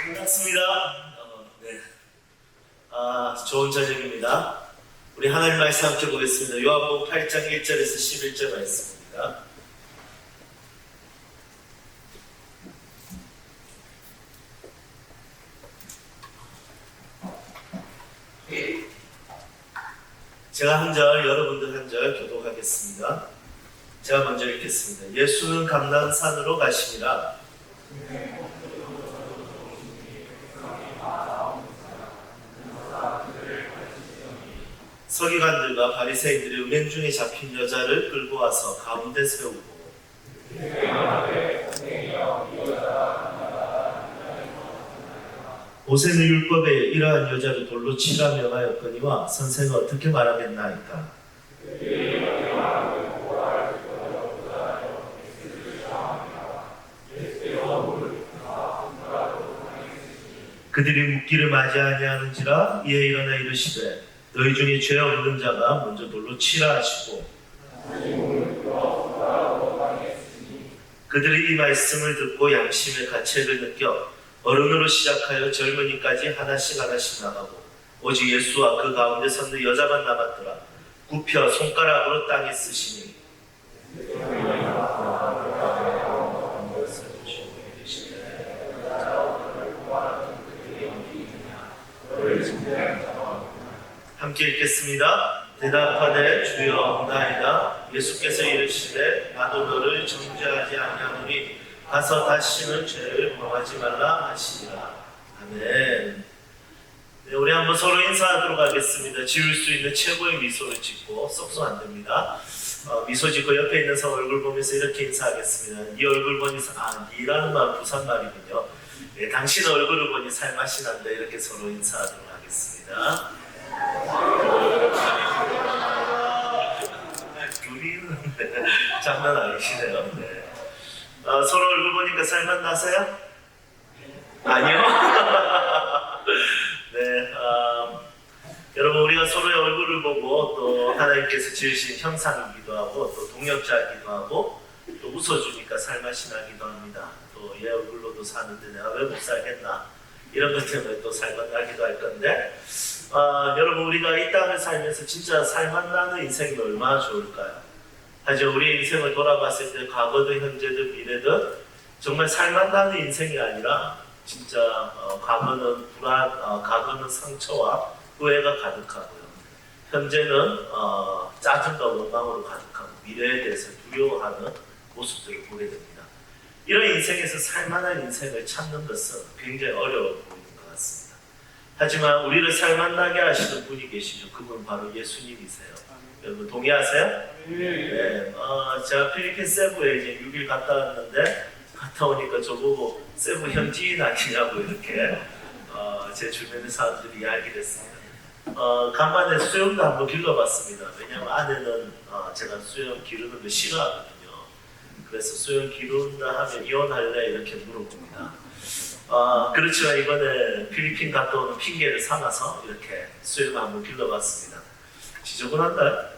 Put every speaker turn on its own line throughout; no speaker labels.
반갑습니다. 네. 좋은 저녁입니다. 우리 하나님 말씀 함께 보겠습니다. 요한복음 8장 1절에서 11절 말씀입니다. 제가 한 절, 여러분들 한 절 교독하겠습니다. 제가 먼저 읽겠습니다. 예수는 감난산으로 가시니라. 서기관들과 바리새인들이 음행 중에 잡힌 여자를 끌고 와서 가운데 세우고 모세는 율법에 이러한 여자를 돌로 치라 명하였거니와 선생은 어떻게 말하겠나이까. 그들이 묻기를 맞이 아니하는지라. 이에 일어나 이르시되 너희 중에 죄 없는 자가 먼저 돌로 치라 하시고, 그들이 이 말씀을 듣고 양심의 가책을 느껴 어른으로 시작하여 젊은이까지 하나씩 나가고 오직 예수와 그 가운데 섰는 여자만 남았더라. 굽혀 손가락으로 땅에 쓰시니 함께 읽겠습니다. 대답하되 주여 없나이다. 예수께서 이르시되 나도 너를 정죄하지 아니하노니 가서 다시는 죄를 범하지 말라 하시니라. 아멘. 네, 우리 한번 서로 인사하도록 하겠습니다. 지을 수 있는 최고의 미소를 짓고 썩소 안 됩니다. 미소 짓고 옆에 있는 사람 얼굴 보면서 이렇게 인사하겠습니다. 네 얼굴 보니 니라는 말 부산 말이군요. 네, 당신 얼굴을 보니 살맛이 난다. 이렇게 서로 인사하도록 하겠습니다. 둘이는 장난 아니시네요. 네. 서로 얼굴 보니까 살맛 나세요? 아니요. 네, 여러분 우리가 서로의 얼굴을 보고 또 하나님께서 지으신 형상이기도 하고 또 동역자이기도 하고 또 웃어주니까 살맛이 나기도 합니다. 또 얘 얼굴로도 사는데 내가 왜 못 살겠나 이런 것 때문에 또 살맛 나기도 할 건데 여러분 우리가 이 땅을 살면서 진짜 살맛 나는 인생이 얼마나 좋을까요? 하지만 우리의 인생을 돌아봤을 때 과거든 현재든 미래든 정말 살맛 나는 인생이 아니라 진짜 과거는 불안, 과거는 상처와 후회가 가득하고요. 현재는 짜증과 원망으로 가득하고 미래에 대해서 두려워하는 모습들을 보게 됩니다. 이런 인생에서 살만한 인생을 찾는 것은 굉장히 어려워 보이는 것 같습니다. 하지만 우리를 살만나게 하시는 분이 계시죠. 그분 바로 예수님이세요. 여러분 동의하세요? 네. 제가 필리핀 세부에 이제 6일 갔다 왔는데 갔다 오니까 저보고 세부 현지인 아니냐고 이렇게 제 주변의 사람들이 이야기를 했습니다. 간만에 수영도 한번 길러봤습니다. 왜냐하면 아내는 제가 수영 기르는 거 싫어하거든요. 그래서 수영 기른다 하면 이혼할래 이렇게 물어봅니다. 그렇지만 이번에 필리핀 갔다 오는 핑계를 삼아서 이렇게 수영을 한번 길러봤습니다. 지저분한가요?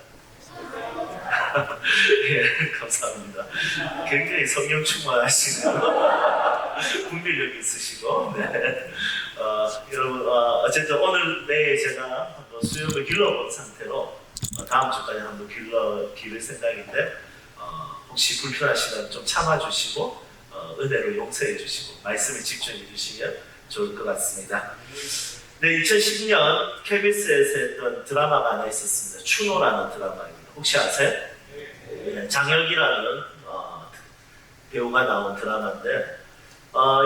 예, 감사합니다. 굉장히 성령 충만하시고 분별력이 있으시고, 네. 여러분 어쨌든 오늘 내일 제가 한번 수영을 길러본 상태로 다음 주까지 한번 기를 생각인데 혹시 불편하시면 좀 참아주시고 은혜로 용서해 주시고 말씀에 집중해 주시면 좋을 것 같습니다. 네, 2010년 KBS에서 했던 드라마가 하나 있었습니다. 추노라는 드라마입니다. 혹시 아세요? 네, 장혁이라는 배우가 나온 드라마인데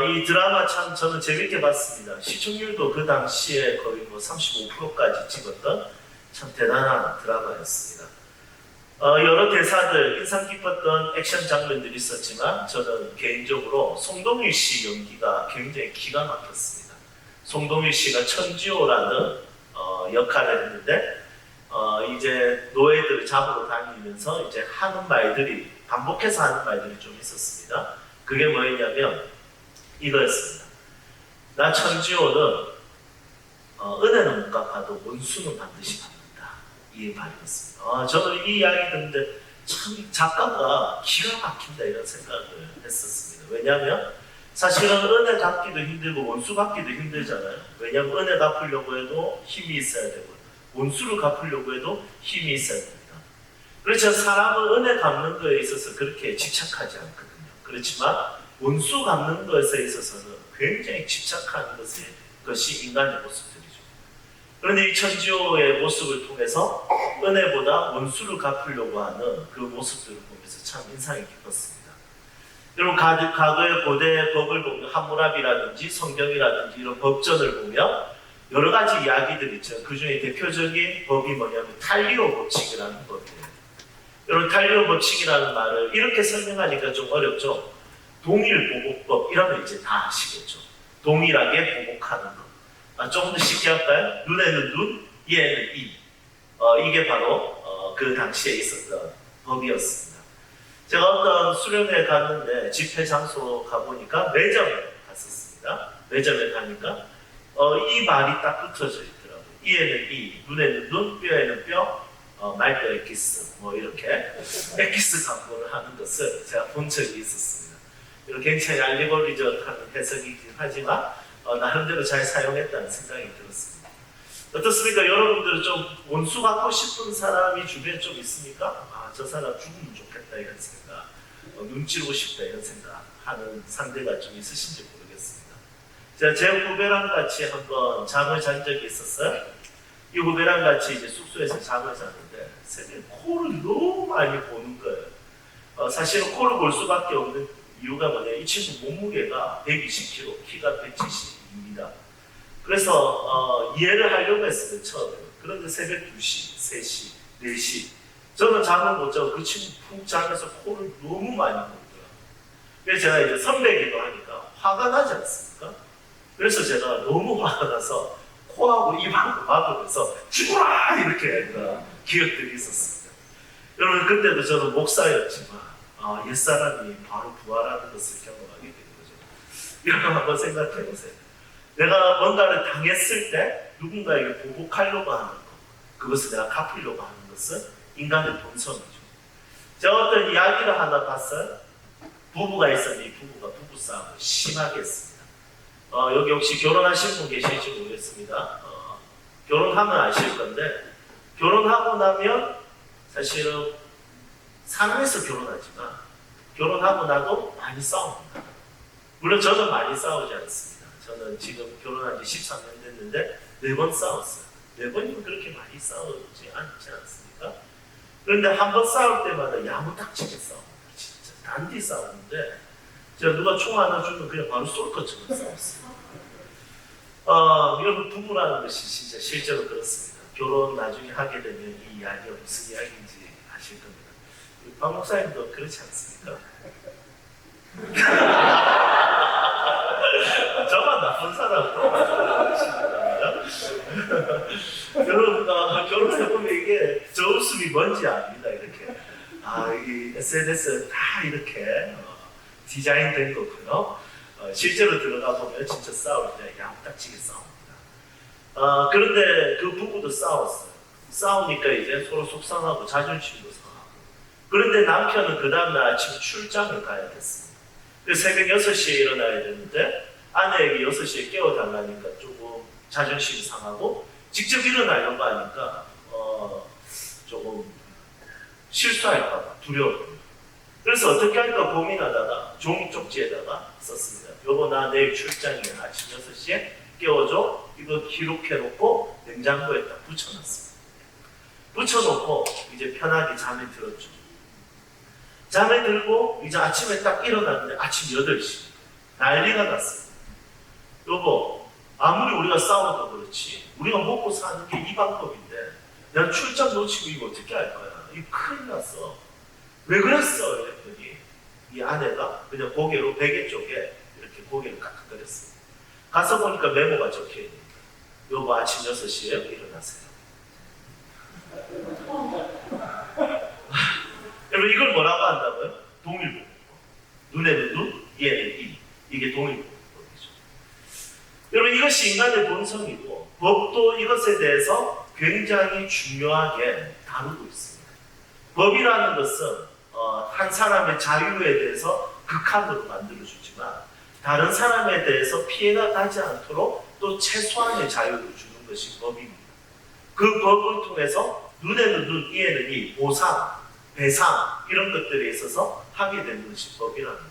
이 드라마 참 저는 재밌게 봤습니다. 시청률도 그 당시에 거의 뭐 35%까지 찍었던 참 대단한 드라마였습니다. 여러 대사들, 인상 깊었던 액션 장면들이 있었지만 저는 개인적으로 송동일 씨 연기가 굉장히 기가 막혔습니다. 송동일 씨가 천지호라는 역할을 했는데 이제 노예들을 잡으러 다니면서 이제 하는 말들이 반복해서 하는 말들이 좀 있었습니다. 그게 뭐였냐면 이거였습니다. 나 천지호는 은혜는 못 갚아도 원수는 반드시 갚는다. 이 말이었습니다. 저는 이 이야기 듣는데 참 작가가 기가 막힌다 이런 생각을 했었습니다. 왜냐하면 사실은 은혜 갚기도 힘들고 원수 갚기도 힘들잖아요. 왜냐하면 은혜 갚으려고 해도 힘이 있어야 되고 원수를 갚으려고 해도 힘이 있어야 됩니다. 그렇죠. 사람은 은혜 갚는 거에 있어서 그렇게 집착하지 않거든요. 그렇지만 원수 갚는 것에 있어서는 굉장히 집착하는 것이 인간의 모습들이죠. 그런데 이 천지호의 모습을 통해서 은혜보다 원수를 갚으려고 하는 그 모습들을 보면서 참 인상이 깊었습니다. 여러분 과거의 고대 법을 보면 함무라비라든지 성경이라든지 이런 법전을 보면 여러 가지 이야기들이 있죠. 그 중에 대표적인 법이 뭐냐면 탈리오 법칙이라는 법이에요. 여러분 탈리오 법칙이라는 말을 이렇게 설명하니까 좀 어렵죠. 동일보복법 이러면 이제 다 아시겠죠. 동일하게 보복하는 것. 조금 더 쉽게 할까요? 눈에는 눈, 이에는 이. 이게 바로 그 당시에 있었던 법이었습니다. 제가 어떤 수련회에 갔는데 집회 장소 가보니까 매점에 갔었습니다. 매점에 가니까 이 말이 딱 붙어져 있더라고요. 이에는 이, 눈에는 눈, 뼈에는 뼈, 말뼈 엑기스 뭐 이렇게 엑기스 광고를 하는 것을 제가 본 적이 있었습니다. 이렇게 굉장히 알리고리적한 해석이긴 하지만 나름대로 잘 사용했다는 생각이 들었습니다. 어떻습니까? 여러분들은 좀 원수 갖고 싶은 사람이 주변에 좀 있습니까? 저 사람 죽으면 좋겠다 이런 생각, 눈 찌르고 싶다 이런 생각 하는 상대가 좀 있으신지 모르겠습니다. 제가 제 후배랑 같이 한번 잠을 잔 적이 있었어요. 이 후배랑 같이 이제 숙소에서 잠을 잤는데 새벽에 코를 너무 많이 보는 거예요. 사실은 코를 볼 수밖에 없는 이유가 뭐냐, 이 친구 몸무게가 120kg, 키가 170입니다. 그래서 이해를 하려고 했어요, 처음에. 그런데 새벽 2시, 3시, 4시 저는 잠을 못 자고 그 친구 푹 자면서 코를 너무 많이 보더라고요. 그래서 제가 이제 선배기도 하니까 화가 나지 않습니까? 그래서 제가 너무 화가 나서 코하고 입하고 막으면서 죽어라! 이렇게 했던 기억들이 있었습니다. 여러분 그때도 저는 목사였지만 옛사람이 바로 부활하는 것을 경험하게 된 거죠. 여러분 한번 생각해 보세요. 내가 뭔가를 당했을 때 누군가에게 보복하려고 하는 것, 그것을 내가 갚으려고 하는 것은 인간의 본성이죠. 제가 어떤 이야기를 하나 봤어요. 부부가 있었는데 이 부부가 부부싸움을 심하게 했습니다. 여기 혹시 결혼하신 분 계실지 모르겠습니다. 결혼하면 아실 건데 결혼하고 나면 사실은 사랑해서 결혼하지만 결혼하고 나도 많이 싸웁니다. 물론 저는 많이 싸우지 않습니다. 저는 지금 결혼한 지 13년 됐는데 4번 싸웠어요. 4번이면 그렇게 많이 싸우지 않지 않습니까? 그런데 한 번 싸울 때마다 야무딱지게 싸웁니다. 진짜 단디 싸우는데 제가 누가 총 하나 주면 그냥 바로 쏠 것처럼 싸웠어요. 여러분 부부라는 것이 진짜 실제로 그렇습니다. 결혼 나중에 하게 되면 이 이야기가 무슨 이야기인지 아실 겁니다. 박 목사님도 그렇지 않습니까? 저만 나쁜 사람으로 여러분 결혼해보면 이게 저 웃음이 뭔지 압니다. 이렇게 이 SNS 다 이렇게 디자인된 거고요. 실제로 들어가 보면 진짜 싸울 때 야무딱지게 싸웁니다. 그런데 그 부부도 싸웠어요. 싸우니까 이제 서로 속상하고 자존심도 상하고. 그런데 남편은 그 다음날 아침 출장을 가야 됐습니다. 그래서 새벽 6시에 일어나야 되는데 아내에게 6시에 깨워달라니까 조금 자존심이 상하고 직접 일어나려고 하니까 조금 실수할까봐 두려워요. 그래서 어떻게 할까 고민하다가 종이 쪽지에다가 썼습니다. 여보 나 내일 출장이야. 아침 6시에 깨워줘. 이거 기록해놓고 냉장고에 딱 붙여놨습니다. 붙여놓고 이제 편하게 잠에 들었죠. 잠에 들고 이제 아침에 딱 일어났는데 아침 8시 난리가 났어요. 여보 아무리 우리가 싸워도 그렇지 우리가 먹고 사는 게 이 방법인데 내가 출장 놓치고 이거 어떻게 할 거야. 이거 큰일 났어. 왜 그랬어? 이랬더니 이 아내가 그냥 고개로 베개 쪽에 이렇게 고개를 깍깍거렸어요. 가서 보니까 메모가 적혀있는 거예요. 여보 아침 6시에 일어나세요. 여러분 이걸 뭐라고 한다고요? 동일보복법. 눈에는 눈, 이에는 이. 이게 동일보복법이죠. 여러분 이것이 인간의 본성이고 법도 이것에 대해서 굉장히 중요하게 다루고 있습니다. 법이라는 것은 한 사람의 자유에 대해서 극한으로 만들어주지만 다른 사람에 대해서 피해가 가지 않도록 또 최소한의 자유를 주는 것이 법입니다. 그 법을 통해서 눈에는 눈, 이에는 이, 보상, 배상 이런 것들에 있어서 하게 되는 것이 법이라는 거죠.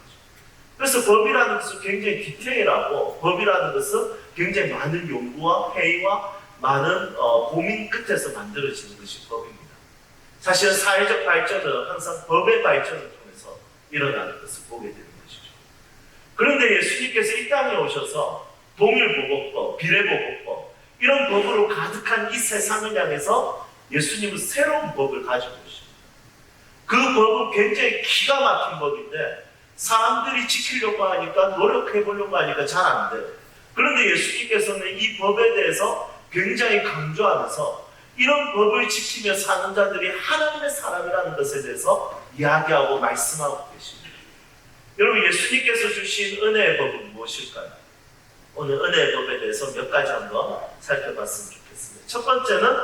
그래서 법이라는 것은 굉장히 디테일하고 법이라는 것은 굉장히 많은 연구와 회의와 많은 고민 끝에서 만들어지는 것이 법입니다. 사실은 사회적 발전은 항상 법의 발전을 통해서 일어나는 것을 보게 되는 것이죠. 그런데 예수님께서 이 땅에 오셔서 동일보복법, 비례보복법 이런 법으로 가득한 이 세상을 향해서 예수님은 새로운 법을 가지고 오십니다. 그 법은 굉장히 기가 막힌 법인데 사람들이 지키려고 하니까 노력해 보려고 하니까 잘 안 돼요. 그런데 예수님께서는 이 법에 대해서 굉장히 강조하면서 이런 법을 지키며 사는 자들이 하나님의 사람이라는 것에 대해서 이야기하고 말씀하고 계십니다. 여러분, 예수님께서 주신 은혜의 법은 무엇일까요? 오늘 은혜의 법에 대해서 몇 가지 한번 살펴봤으면 좋겠습니다. 첫 번째는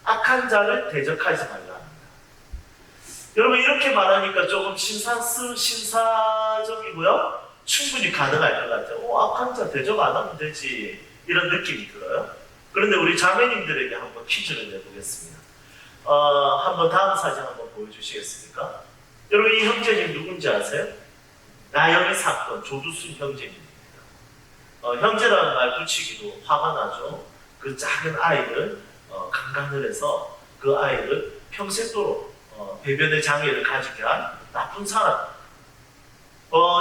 악한 자를 대적하지 말라 합니다. 여러분, 이렇게 말하니까 조금 신사적이고요. 충분히 가능할 것 같아요. 악한 자 대적 안 하면 되지. 이런 느낌이 들어요. 그런데 우리 자매님들에게 한번 퀴즈를 내보겠습니다. 한번 다음 사진 한번 보여주시겠습니까? 여러분, 이 형제님 누군지 아세요? 나영의 사건, 조두순 형제님입니다. 형제라는 말 붙이기도 화가 나죠. 그 작은 아이를 강간을 해서 그 아이를 평생도록 배변의 장애를 가지게 한 나쁜 사람.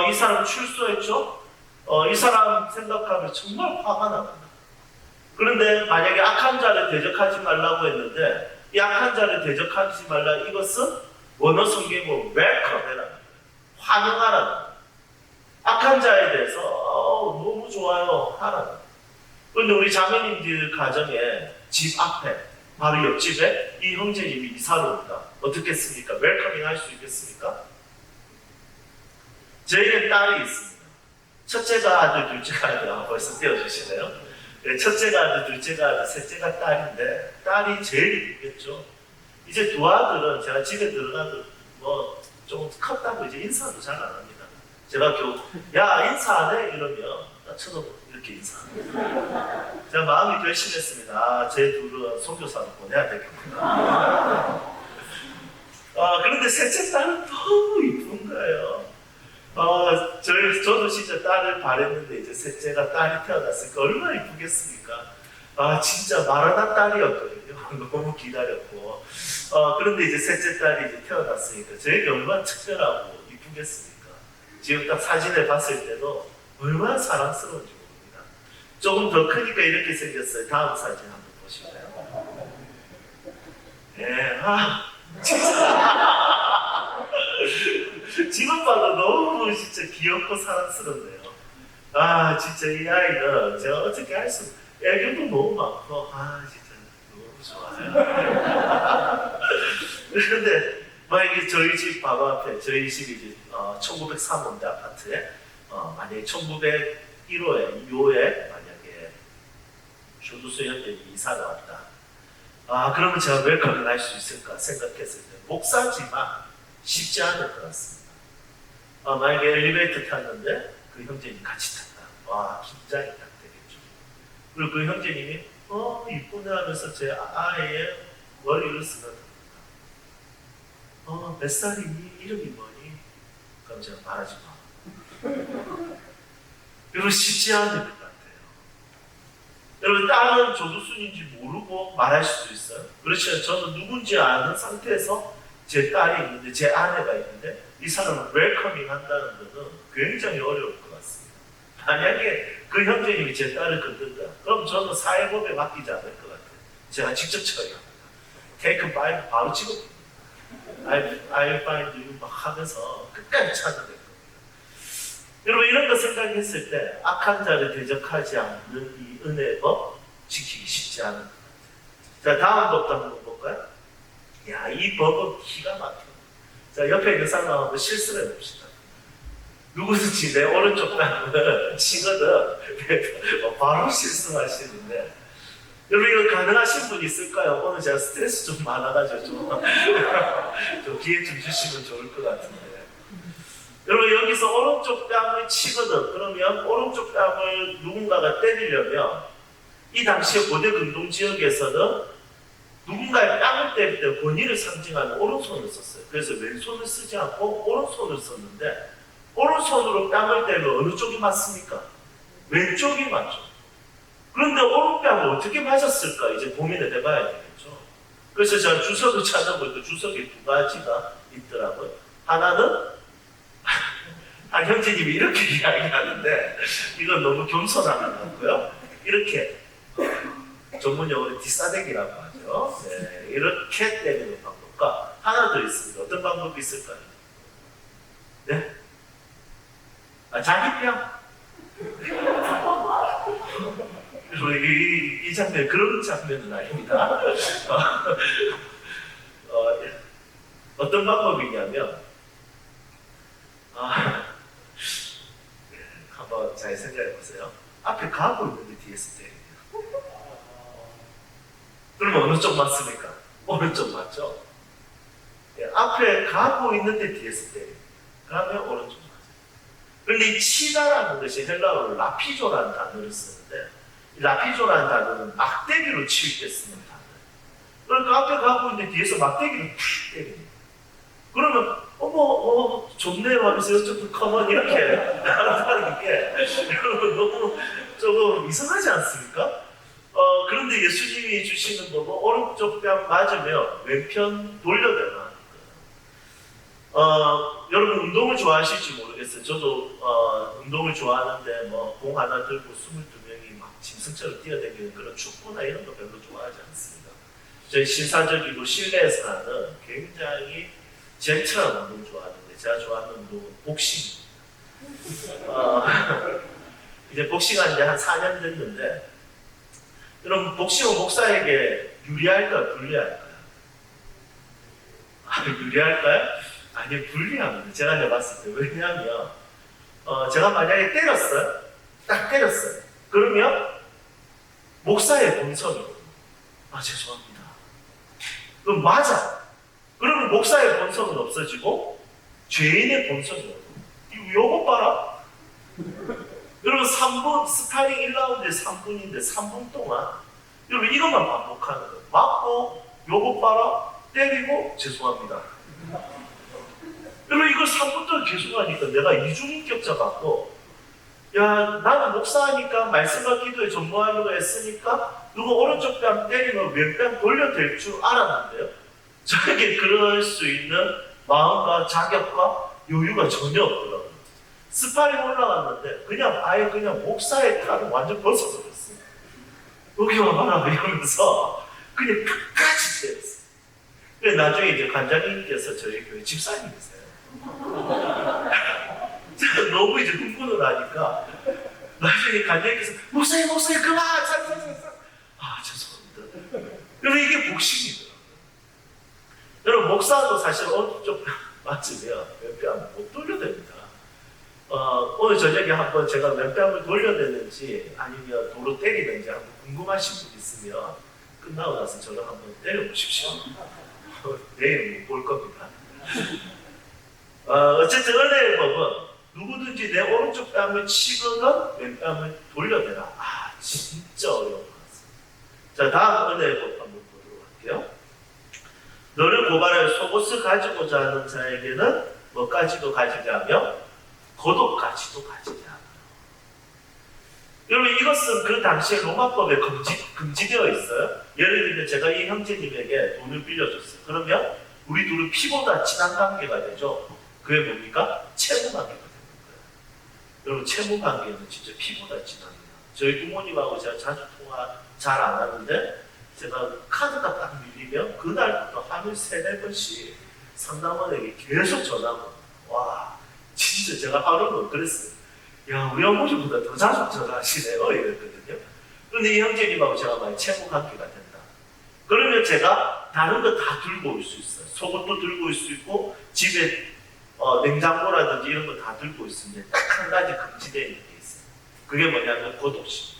이 사람 출소했죠? 이 사람 생각하면 정말 화가 납니다. 그런데 만약에 악한 자를 대적하지 말라고 했는데 이 악한 자를 대적하지 말라, 이것은 원어 성경으로 웰컴해라, 환영하라. 악한 자에 대해서 너무 좋아요 하라. 그런데 우리 자매님들 가정에 집 앞에 바로 옆집에 이 형제님이 이사를 온다. 어떻겠습니까? 웰커밍 할 수 있겠습니까? 저에게 딸이 있습니다. 첫째가 아들, 둘째가 아들. 벌써 띄워주시네요. 첫째가 아들, 둘째가 아들, 셋째가 딸인데 딸이 제일 이쁘겠죠. 이제 두 아들은 제가 집에 들어가도 좀 컸다고 이제 인사도 잘 안 합니다. 제가 야, 인사 안 해? 이러면 나 쳐다보고 이렇게 인사합니다. 제가 마음이 결심했습니다. 제 둘은 선교사로 보내야 되겠구나. 그런데 셋째 딸은 너무 이쁜 거예요. 저도 진짜 딸을 바랬는데 이제 셋째가 딸이 태어났으니까 얼마나 이쁘겠습니까? 진짜 마라나 딸이었거든요. 너무 기다렸고. 그런데 이제 셋째 딸이 이제 태어났으니까 저에게 얼마나 특별하고 이쁘겠습니까? 지금 딱 사진을 봤을 때도 얼마나 사랑스러운지 모릅니다. 조금 더 크니까 이렇게 생겼어요. 다음 사진 한번 보실까요? 네, 진짜. 지금 봐도 너무 진짜 귀엽고 사랑스럽네요. 진짜 이 아이는 제가 어떻게 할 수, 애교도 너무 많고, 진짜 너무 좋아요. 그런데 만약에 저희 집 바로 앞에, 저희 집이 이제 1903년대 아파트에 만약에 1901호에 2호에 만약에 조두순 형제님이 이사를 왔다. 그러면 제가 웰컴을 할 수 있을까 생각했을 때 목사지만 쉽지 않을 것 같습니다. 만약에 엘리베이터 탔는데 그 형제님이 같이 탔다. 긴장이 딱 되겠죠. 그리고 그 형제님이 이쁘네 하면서 제 아이의 머리를 쓰다듬는다. 몇 살이니? 이름이 뭐니? 그럼 제가 말하지 마. 여러분, 쉽지 않을 것 같아요. 여러분, 딸은 조두순인지 모르고 말할 수도 있어요. 그렇죠. 저는 누군지 아는 상태에서 제 딸이 있는데, 제 아내가 있는데 이 사람을 웰커밍 한다는 것은 굉장히 어려울 것 같습니다. 만약에 그 형제님이 제 딸을 건든다, 그럼 저는 사회법에 맡기지 않을 것 같아요. 제가 직접 처리합니다. 테이크 파이브 바로 찍어줍니다. I'll find you 막 하면서 끝까지 찾아낼 겁니다. 여러분, 이런 거 생각했을 때 악한 자를 대적하지 않는 이 은혜의 법 지키기 쉽지 않은 것 같아요. 자, 다음 법도 한번 볼까요? 이 법은 기가 막혀요. 자, 옆에 있는 사람 한번 실수를 해봅시다. 누구든지 내 오른쪽 땅을 치거든 바로 실수하시는데, 여러분, 이거 가능하신 분 있을까요? 오늘 제가 스트레스 좀 많아가지고 좀 기회 좀 주시면 좋을 것 같은데. 여러분 여기서 오른쪽 뺨을 치거든. 그러면 오른쪽 뺨을 누군가가 때리려면 이 당시에 고대 근동 지역에서는 누군가의 뺨을 때릴 때 권위를 상징하는 오른손을 썼어요. 그래서 왼손을 쓰지 않고 오른손을 썼는데 오른손으로 뺨을 때리면 어느 쪽이 맞습니까? 왼쪽이 맞죠. 그런데 오른뺨을 어떻게 맞았을까 이제 고민을 해봐야 되겠죠. 그래서 제가 주석을 찾아보니까 주석이 두 가지가 있더라고요. 하나는 한 형제님이 이렇게 이야기하는데 이건 너무 겸손한 것 같고요. 이렇게 전문용어로 뒷사대기라고 하죠. 네, 이렇게 때리는 방법과 하나 더 있습니다. 어떤 방법이 있을까요? 네? 자기 뺨. 이 장면 그런 장면은 아닙니다. 어떤 방법이냐면 한번 잘 생각해 보세요. 앞에 가고 있는데 뒤에서 때리면 그러면 어느 쪽 맞습니까? 오른쪽 맞죠? 앞에 가고 있는데 뒤에서 때리면 그러면 오른쪽 맞아요. 그런데 이 치다라는 것이 헬라어로 라피조라는 단어를 쓰는데 라피조라는 단어는 막대기로 칠 때 쓰는 단어예요. 그러니까 앞에 가고 있는데 뒤에서 막대기를 팍 때립니다. 그러면 좋네요 하면서 이쪽도 커먼 이렇게 한다는 게 너무 조금 이상하지 않습니까? 그런데 예수님이 주시는 법은 오른쪽 뺨 맞으면 왼편 돌려대라 하는 거예요. 여러분 운동을 좋아하실지 모르겠어요. 저도 운동을 좋아하는데 공 하나 들고 22명이 막 짐승처럼 뛰어다니는 그런 축구나 이런 거 별로 좋아하지 않습니다. 저희 신사적이고 실내에서 하는 굉장히 젠틀한 운동 좋아하는데 제가 좋아하는 운동은 복싱입니다. 이제 복싱한 지 한 4년 됐는데 여러분 복싱은 목사에게 유리할까요? 불리할까요? 유리할까요? 아니 불리합니다. 제가 해봤을 때. 왜냐하면 제가 만약에 때렸어요. 딱 때렸어요. 그러면 목사의 본성이 죄송합니다. 그럼 맞아. 그러면 목사의 본성은 없어지고 죄인의 본성이 없어지고 요거 봐라. 여러분 3분 스파링 1라운드에 3분인데 3분 동안 여러분 이것만 반복하는 거예요. 맞고 요거 봐라 때리고 죄송합니다. 여러분 이걸 3분 동안 계속 하니까 내가 이중인격자 같고 나는 목사하니까 말씀과 기도에 전무하려고 했으니까 누가 오른쪽 뺨 때리면 왼뺨 돌려댈 줄 알았는데요. 저에게 그럴 수 있는 마음과 자격과 여유가 전혀 없더라고요. 스파링 올라갔는데 그냥 목사의 칼을 완전 벗어버렸어요. 여기 와봐라 이러면서 그냥 끝까지 때렸어요. 그래서 나중에 이제 관장님께서 저희 교회 집사님이세요. 제가 너무 이제 흥분을 하니까 나중에 관장님께서 목사님 그만! 죄송합니다. 여러분 이게 복싱이더라고요. 여러분 목사도 사실 오른쪽 맞으면 왼뺨 못 돌려댑니다. 오늘 저녁에 한번 제가 왼뺨을 돌려대는지 아니면 도로 때리는지 한번 궁금하신 분 있으면 끝나고 나서 저를 한번 때려보십시오. 내일 못 볼 겁니다. 어쨌든 은혜의 법은 누구든지 내 오른쪽 뺨을 치거든 왼뺨을 돌려대라. 진짜 어려운 것 같습니다. 자, 다음 은혜의 법 한번 보도록 할게요. 너를 고발할 속옷을 가지고자 하는 자에게는 뭐까지도 가지게 하며 겉옷까지도 가지게 하며. 여러분 이것은 그 당시에 로마법에 금지되어 있어요. 예를 들면 제가 이 형제님에게 돈을 빌려줬어요. 그러면 우리 둘은 피보다 친한 관계가 되죠. 그게 뭡니까? 채무 관계가 되는 거예요. 여러분 채무 관계는 진짜 피보다 친합니다. 저희 부모님하고 제가 자주 통화 잘 안 하는데 제가 카드가 딱 밀리면 그날부터 하루에 3-4번씩 상담원에게 계속 전화하고 진짜 제가 하루는 그랬어요. 우리 어머니보다 더 자주 전화하시네요 이랬거든요. 그런데 이 형제님하고 제가 많이 채무 관계가 된다. 그러면 제가 다른 거 다 들고 올 수 있어요. 속옷도 들고 올 수 있고 집에 냉장고라든지 이런 거 다 들고 있으면 딱 한 가지 금지되어 있는 게 있어요. 그게 뭐냐면 겉옷이.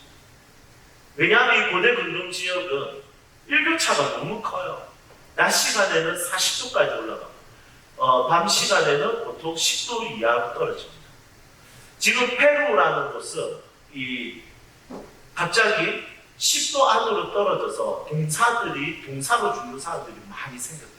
왜냐하면 이 고대 근동 지역은 일교차가 너무 커요. 낮 시간에는 40도까지 올라가고 밤 시간에는 보통 10도 이하로 떨어집니다. 지금 페루라는 곳은 갑자기 10도 안으로 떨어져서 동사로 죽는 사람들이 많이 생겼다.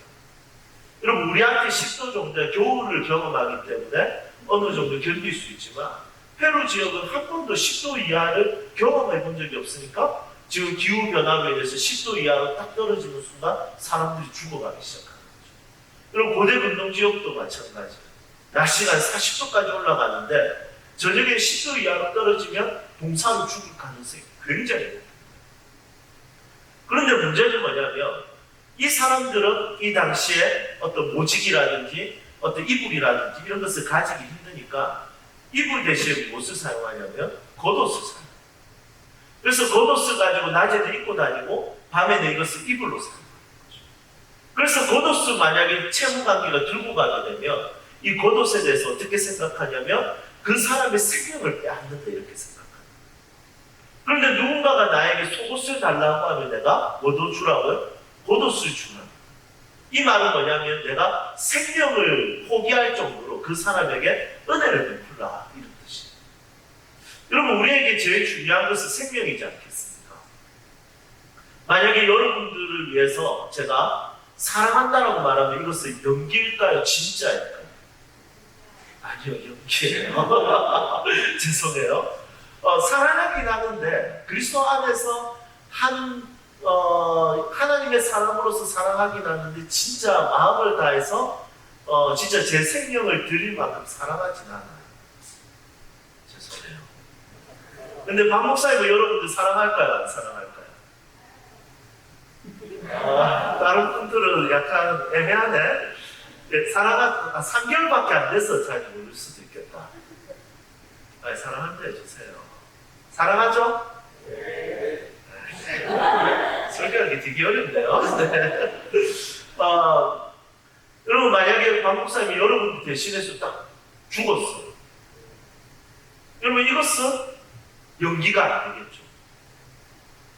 여러분, 우리한테 10도 정도의 겨울을 경험하기 때문에 어느 정도 견딜 수 있지만 페루 지역은 한 번도 10도 이하를 경험해 본 적이 없으니까 지금 기후변화로 인해서 10도 이하로 딱 떨어지는 순간 사람들이 죽어가기 시작하는 거죠. 여러분, 고대 근동 지역도 마찬가지예요. 낮 시간 40도까지 올라가는데 저녁에 10도 이하로 떨어지면 동사로 죽을 가능성이 굉장히 높아요. 그런데 문제는 뭐냐면 이 사람들은 이 당시에 어떤 모직이라든지 어떤 이불이라든지 이런 것을 가지기 힘드니까 이불 대신에 무엇을 사용하냐면 겉옷을 사용해요. 그래서 겉옷을 가지고 낮에도 입고 다니고 밤에는 이것을 이불로 사용하는 거죠. 그래서 겉옷을 만약에 채무관계가 들고 가게 되면 이 겉옷에 대해서 어떻게 생각하냐면 그 사람의 생명을 빼앗는다 이렇게 생각합니다. 그런데 누군가가 나에게 속옷을 달라고 하면 내가 뭐도 주라고요? 겉옷을 주라. 이 말은 뭐냐면 내가 생명을 포기할 정도로 그 사람에게 은혜를 베풀라 이런 뜻이에요. 여러분, 우리에게 제일 중요한 것은 생명이지 않겠습니까? 만약에 여러분들을 위해서 제가 사랑한다라고 말하면 이것은 연기일까요? 진짜일까요? 아니요, 연기예요. 죄송해요. 사랑하긴 하는데 그리스도 안에서 하나님의 사람으로서 사랑하긴 하는데 진짜 마음을 다해서 진짜 제 생명을 드릴 만큼 사랑하진 않아요. 죄송해요. 근데 박 목사님은 여러분들 사랑할까요? 안 사랑할까요? 다른 분들은 약간 애매하네. 사랑한 3개월밖에 안 돼서 잘 모를 수도 있겠다. 사랑한다 해주세요. 사랑하죠? 네. 설교하기 되게 어렵네요. 네. 여러분, 만약에 박 목사님이 여러분 대신해서 딱 죽었어요. 여러분, 이것은 연기가 안 되겠죠.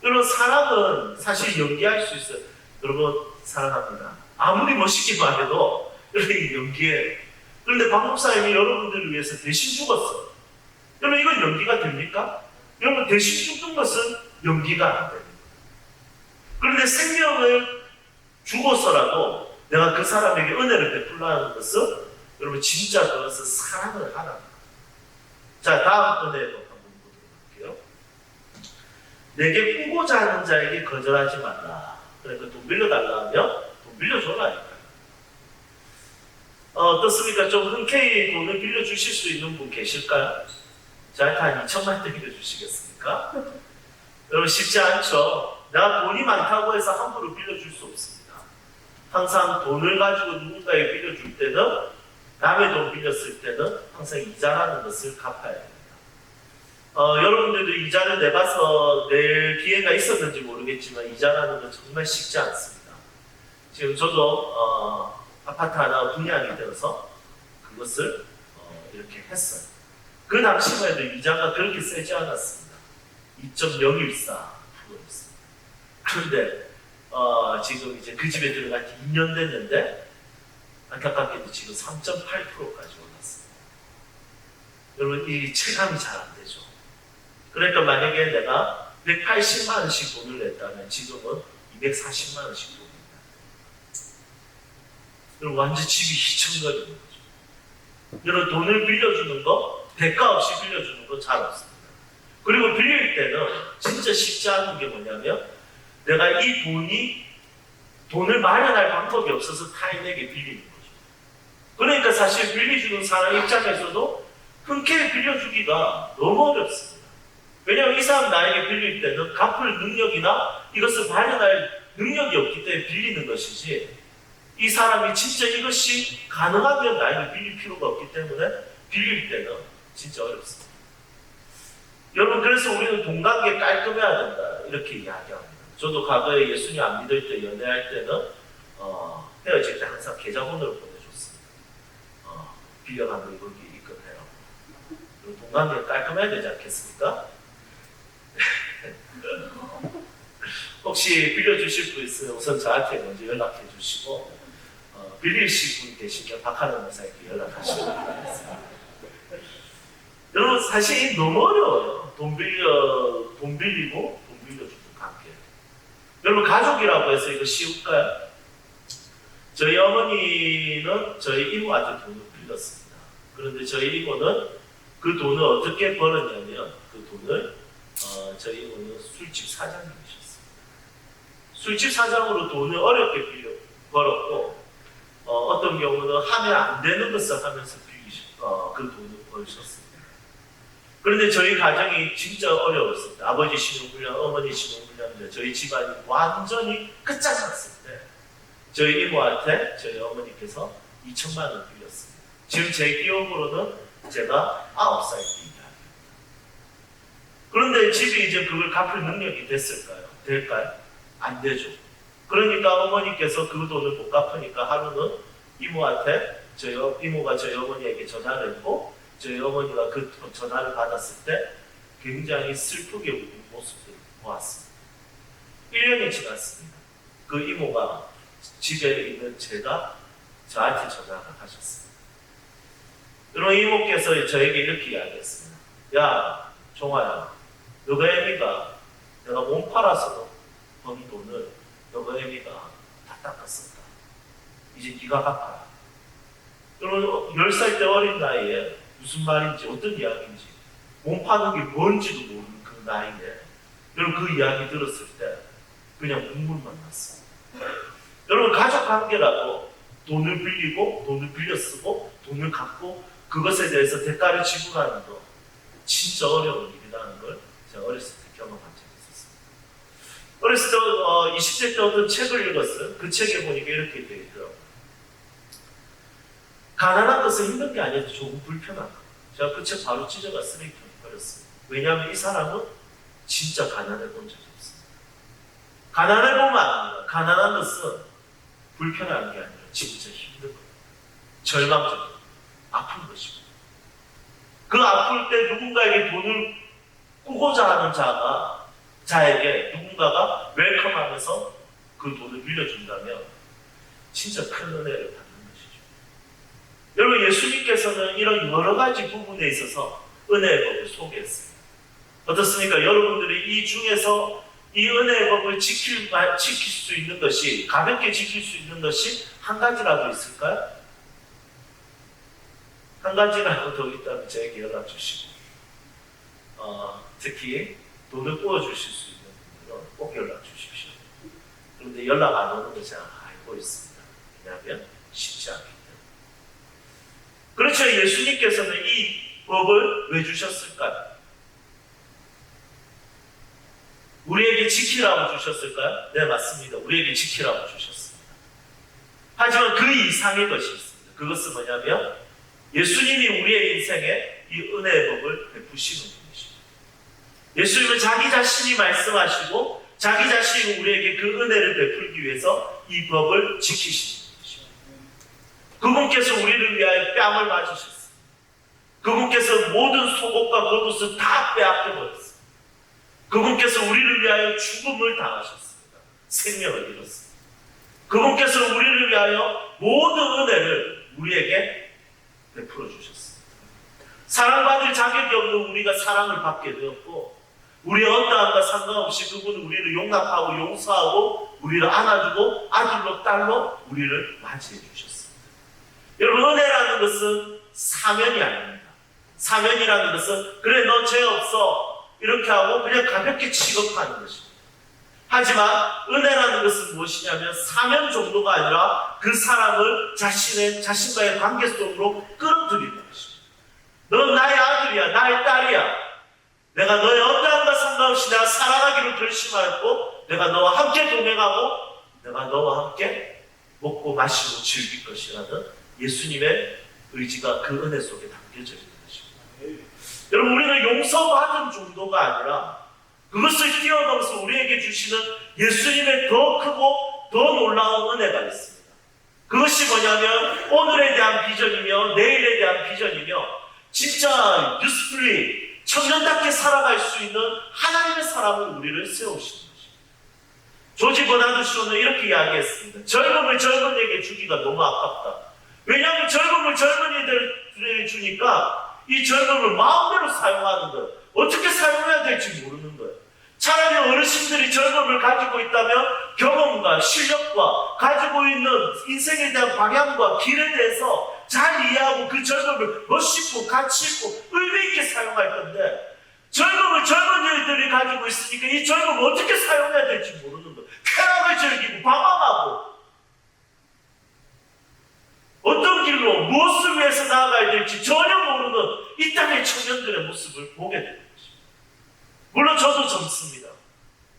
여러분, 사랑은 사실 연기할 수 있어요. 여러분, 사랑합니다. 아무리 멋있게 말해도 여러분 연기예요. 그런데 박 목사님이 여러분들을 위해서 대신 죽었어요. 여러분, 이건 연기가 됩니까? 여러분, 대신 죽는 것은 연기가 안 됩니다. 그런데 생명을 주고서라도 내가 그 사람에게 은혜를 베풀라는 것은 여러분 진짜 그것은 사랑을 하라는 거예요. 자, 다음 은혜도 한번 보도록 할게요. 내게 꾸고자 하는 자에게 거절하지 말라. 그러니까 돈 빌려달라 하면 돈 빌려줘라. 어떻습니까? 좀 흔쾌히 돈을 빌려주실 수 있는 분 계실까요? 저한테 한 2천만 원 빌려주시겠습니까? 여러분, 쉽지 않죠? 내가 돈이 많다고 해서 함부로 빌려줄 수 없습니다. 항상 돈을 가지고 누군가에게 빌려줄 때는, 남의 돈 빌렸을 때는 항상 이자라는 것을 갚아야 됩니다. 여러분들도 이자를 내봐서 낼 기회가 있었는지 모르겠지만 이자라는 건 정말 쉽지 않습니다. 지금 저도 아파트 하나 분양이 되어서 그것을 이렇게 했어요. 그 당시만 해도 이자가 그렇게 세지 않았습니다. 2.014%였습니다. 그런데 지금 이제 그 집에 들어간 지 2년 됐는데 안타깝게도 지금 3.8%까지 올랐습니다. 여러분, 이 체감이 잘 안 되죠. 그러니까 만약에 내가 180만 원씩 돈을 냈다면 지금은 240만 원씩 돈입니다. 여러분, 완전 집이 휘청거리는 거죠. 여러분, 돈을 빌려주는 거, 대가 없이 빌려주는 거 잘 없습니다. 그리고 빌릴 때는 진짜 쉽지 않은 게 뭐냐면 내가 이 돈을 마련할 방법이 없어서 타인에게 빌리는 거죠. 그러니까 사실 빌려주는 사람 입장에서도 흔쾌히 빌려주기가 너무 어렵습니다. 왜냐하면 이 사람 나에게 빌릴 때는 갚을 능력이나 이것을 마련할 능력이 없기 때문에 빌리는 것이지, 이 사람이 진짜 이것이 가능하면 나에게 빌릴 필요가 없기 때문에 빌릴 때는 진짜 어렵습니다. 여러분, 그래서 우리는 돈 관계 깔끔해야 된다 이렇게 이야기합니다. 저도 과거에 예수님 안 믿을 때 연애할 때는 헤어질 때 항상 계좌번호를 보내줬습니다. 빌려간 거 이거 입금해요. 돈 관계 깔끔해야 되지 않겠습니까? 혹시 빌려주실 분 있으면 우선 저한테 먼저 연락해 주시고 빌리실 분 계시면 박하는 목사님께 연락하시면 되겠습니다. 여러분 사실 너무 어려워요. 돈 빌리고 돈 빌려주는 관계. 여러분 가족이라고 해서 이거 쉬울까요? 저희 어머니는 저희 이모한테 돈을 빌렸습니다. 그런데 저희 이모는 그 돈을 어떻게 벌었냐면 그 돈을 저희 이모는 술집 사장님이셨습니다. 술집 사장으로 돈을 어렵게 벌었고 어떤 경우는 하면 안 되는 것을 하면서 그 돈을 벌으셨습니다. 그런데 저희 가정이 진짜 어려웠습니다. 아버지 신용불량, 어머니 신용불량, 저희 집안이 완전히 끝장났을 때 저희 이모한테 저희 어머니께서 2천만 원 빌렸습니다. 지금 제 기억으로는 제가 9살 때 이야기입니다. 그런데 집이 이제 그걸 갚을 능력이 됐을까요? 될까요? 안 되죠. 그러니까 어머니께서 그 돈을 못 갚으니까 하루는 이모한테 이모가 저희 어머니에게 전화를 했고 저희 어머니가 그 전화를 받았을 때 굉장히 슬프게 우는 모습을 보았습니다. 1년이 지났습니다. 그 이모가 집에 있는 제가 저한테 전화를 하셨습니다. 그럼 이모께서 저에게 이렇게 이야기했습니다. 야, 종아야, 너가 애미가 내가 몸 팔아서 번 돈을 너가 애미가 다 닦았었다. 이제 네가 갚아라. 여러분 10살 때 어린 나이에 무슨 말인지 어떤 이야기인지 몸 파는 게 뭔지도 모르는 그 나이에 여러분 그 이야기 들었을 때 그냥 눈물만 났어요. 여러분 가족 관계라고 돈을 빌리고 돈을 빌려 쓰고 돈을 갚고 그것에 대해서 대가를 지불하는 거 진짜 어려운 일이라는 걸 제가 어렸을 때 경험한 적이 있었습니다. 어렸을 때 20대 때 어떤 책을 읽었어요. 그 책에 보니까 이렇게 되어 있더라고요. 가난한 것은 힘든 게 아니라 조금 불편한 거. 제가 그 책 바로 찢어가 쓰레기통에 버렸어요. 왜냐하면 이 사람은 진짜 가난해 본 적이 없습니다. 가난해 보면 압니다. 가난한 것은 불편한 게 아니라 진짜 힘든 거예요. 절망적인 거예요. 아픈 것이고. 그 아플 때 누군가에게 돈을 꾸고자 하는 자에게 누군가가 웰컴하면서 그 돈을 빌려준다면 진짜 큰 은혜를 받는 것이죠. 여러분 예수님께서는 이런 여러 가지 부분에 있어서 은혜의 법을 소개했습니다. 어떻습니까? 여러분들이 이 중에서 이 은혜의 법을 지킬 수 있는 것이 가볍게 지킬 수 있는 것이 한 가지라도 있을까요? 한 가지라도 더 있다면 저에게 연락 주시고 특히 돈을 구워주실 수 있는 분들은 꼭 연락 주십시오. 그런데 연락 안 오는 거 제가 알고 있습니다. 왜냐하면 쉽지 않기 때문에. 그렇죠. 예수님께서는 이 법을 왜 주셨을까요? 우리에게 지키라고 주셨을까요? 네, 맞습니다. 우리에게 지키라고 주셨습니다. 하지만 그 이상의 것이 있습니다. 그것은 뭐냐면 예수님이 우리의 인생에 이 은혜의 법을 베푸시는 분이십니다. 예수님은 자기 자신이 말씀하시고 자기 자신이 우리에게 그 은혜를 베풀기 위해서 이 법을 지키시는 분이십니다. 그분께서 우리를 위하여 뺨을 맞으셨습니다. 그분께서 모든 속옷과 겉옷을 다 빼앗겨버렸습니다. 그분께서 우리를 위하여 죽음을 당하셨습니다. 생명을 잃었습니다. 그분께서 우리를 위하여 모든 은혜를 우리에게 베풀어 주셨습니다. 사랑받을 자격이 없는 우리가 사랑을 받게 되었고 우리의 어떠함과 상관없이 그분은 우리를 용납하고 용서하고 우리를 안아주고 아들로 딸로 우리를 맞이해 주셨습니다. 여러분 은혜라는 것은 사면이 아닙니다. 사면이라는 것은 그래 너 죄 없어 이렇게 하고 그냥 가볍게 취급하는 것입니다. 하지만 은혜라는 것은 무엇이냐면 사면 정도가 아니라 그 사람을 자신과의 관계 속으로 끌어들이는 것입니다. 넌 나의 아들이야, 나의 딸이야. 내가 너의 어떠함과 상관없이 내가 사랑하기로 결심하였고 내가 너와 함께 동행하고 내가 너와 함께 먹고 마시고 즐길 것이라는 예수님의 의지가 그 은혜 속에 담겨져 있는 것입니다. 여러분 우리는 용서받은 정도가 아니라 그것을 뛰어넘어서 우리에게 주시는 예수님의 더 크고 더 놀라운 은혜가 있습니다. 그것이 뭐냐면 오늘에 대한 비전이며 내일에 대한 비전이며 진짜 유스풀리 청년답게 살아갈 수 있는 하나님의 사람을 우리를 세우시는 것입니다. 조지 버나드 쇼는 이렇게 이야기했습니다. 젊음을 젊은이에게 주기가 너무 아깝다. 왜냐하면 젊음을 젊은이들에게 주니까 이 젊음을 마음대로 사용하는 거예요. 어떻게 사용해야 될지 모르는 거예요. 차라리 어르신들이 젊음을 가지고 있다면 경험과 실력과 가지고 있는 인생에 대한 방향과 길에 대해서 잘 이해하고 그 젊음을 멋있고 가치 있고 의미 있게 사용할 건데, 젊음을 젊은이들이 가지고 있으니까 이 젊음을 어떻게 사용해야 될지 모르는 거예요. 쾌락을 즐기고 방황하고 어떤 길로 무엇을 위해서 나아가야 될지 전혀 모르는 이 땅의 청년들의 모습을 보게 되는 것입니다. 물론 저도 젊습니다.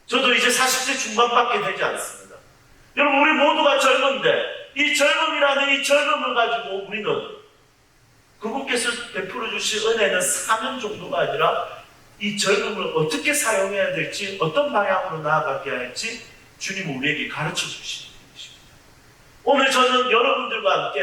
저도 이제 40세 중반밖에 되지 않습니다. 여러분, 우리 모두가 젊은데 이 젊음이라는 이 젊음을 가지고 우리는 그분께서 베풀어 주신 은혜는 사면 정도가 아니라 이 젊음을 어떻게 사용해야 될지, 어떤 방향으로 나아가게 할지 주님 우리에게 가르쳐 주시는 분이십니다. 오늘 저는 여러분들과 함께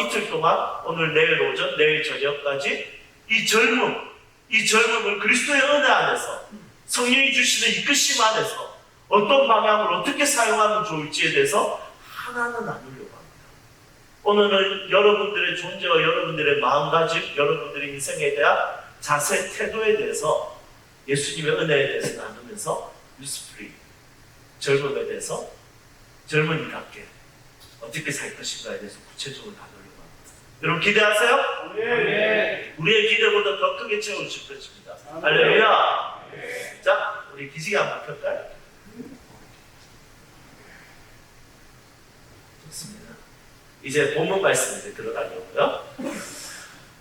이틀 동안, 오늘 내일 오전, 내일 저녁까지 이 젊음을 그리스도의 은혜 안에서 성령이 주시는 이끄심 안에서 어떤 방향으로 어떻게 사용하면 좋을지에 대해서 하나하나 나누려고 합니다. 오늘은 여러분들의 존재와 여러분들의 마음가짐, 여러분들의 인생에 대한 자세, 태도에 대해서 예수님의 은혜에 대해서 나누면서 유스프리, 젊음에 대해서 젊은이답게 어떻게 살 것인가에 대해서 구체적으로 나누려고 합니다. 여러분 기대하세요? 네. 우리의 기대보다 더 크게 채워주실 것입니다. 할렐루야. 네. 자, 우리 기지개 한번 펼까요? 좋습니다. 이제 본문 말씀에 들어가려고요.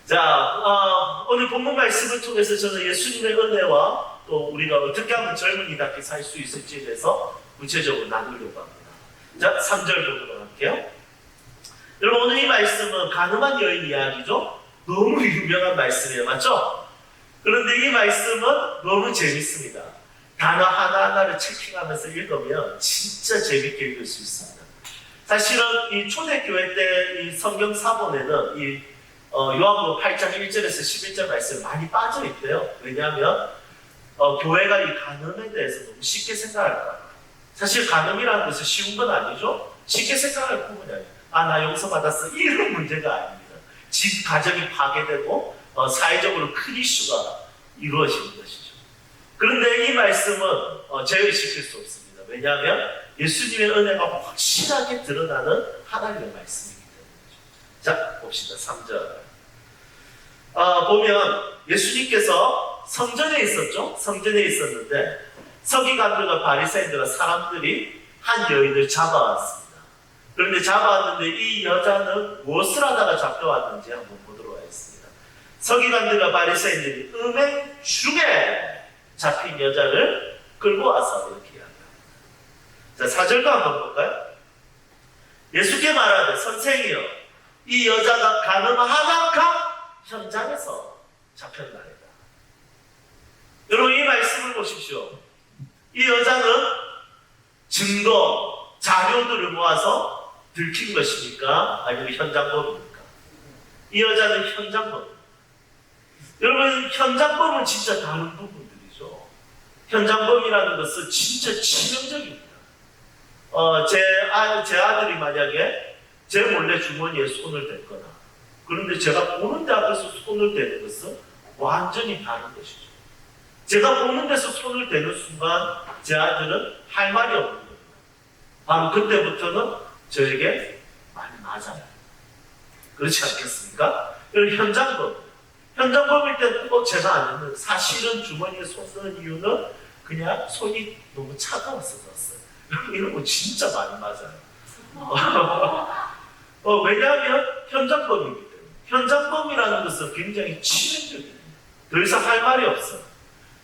자, 오늘 본문 말씀을 통해서 저는 예수님의 은혜와 또 우리가 어떻게 하면 젊은이답게 살 수 있을지에 대해서 구체적으로 나누려고 합니다. 자, 3절 보도록 할게요. 여러분, 오늘 이 말씀은 가늠한 여인 이야기죠? 너무 유명한 말씀이에요. 맞죠? 그런데 이 말씀은 너무 재밌습니다. 단어 하나하나를 체킹하면서 읽으면 진짜 재밌게 읽을 수 있습니다. 사실은 이 초대교회 때 이 성경 사본에는 이 요한복음 8장 1절에서 11절 말씀이 많이 빠져 있대요. 왜냐하면 교회가 이 간음에 대해서 너무 쉽게 생각할까. 사실 간음이라는 것은 쉬운 건 아니죠. 쉽게 생각할 부분이 아니에요. 나 용서받았어, 이런 문제가 아닙니다. 집 가정이 파괴되고 사회적으로 큰 이슈가 이루어지는 것이죠. 그런데 이 말씀은 제외시킬 수 없습니다. 왜냐하면 예수님의 은혜가 확실하게 드러나는 하나님의 말씀이기 때문이죠. 자, 봅시다. 3절 보면 예수님께서 성전에 있었죠. 성전에 있었는데 서기관들과 바리새인들과 사람들이 한 여인을 잡아왔습니다. 그런데 잡아왔는데 이 여자는 무엇을 하다가 잡혀왔는지 한번 보도록 하겠습니다. 서기관들과 바리새인들이 음행 중에 잡힌 여자를 끌고 와서 이렇게 이야기합니다. 자, 4절도 한번 볼까요? 예수께 말하되 선생이여, 이 여자가 가늠하다가 현장에서 잡혔나이다. 여러분, 이 말씀을 보십시오. 이 여자는 증거, 자료들을 모아서 들킨 것입니까? 아니면 현장범입니까? 이 여자는 현장범입니다. 여러분, 현장범은 진짜 다른 부분들이죠. 현장범이라는 것은 진짜 치명적입니다. 제 아들이 만약에 제 몰래 주머니에 손을 댔거나, 그런데 제가 보는 데 앞에서 손을 대는 것은 완전히 다른 것이죠. 제가 보는 데서 손을 대는 순간 제 아들은 할 말이 없는 겁니다. 바로 그때부터는 저에게 많이 맞아요. 그렇지 않겠습니까? 현장범일 때는 꼭 제가 아는, 사실은 주머니에 손 쓰는 이유는 그냥 손이 너무 차가워서 그랬어요. 이런 거 진짜 많이 맞아요. 왜냐하면 현장범이기 때문에. 현장범이라는 것은 굉장히 치명적입니다. 더 이상 할 말이 없어요.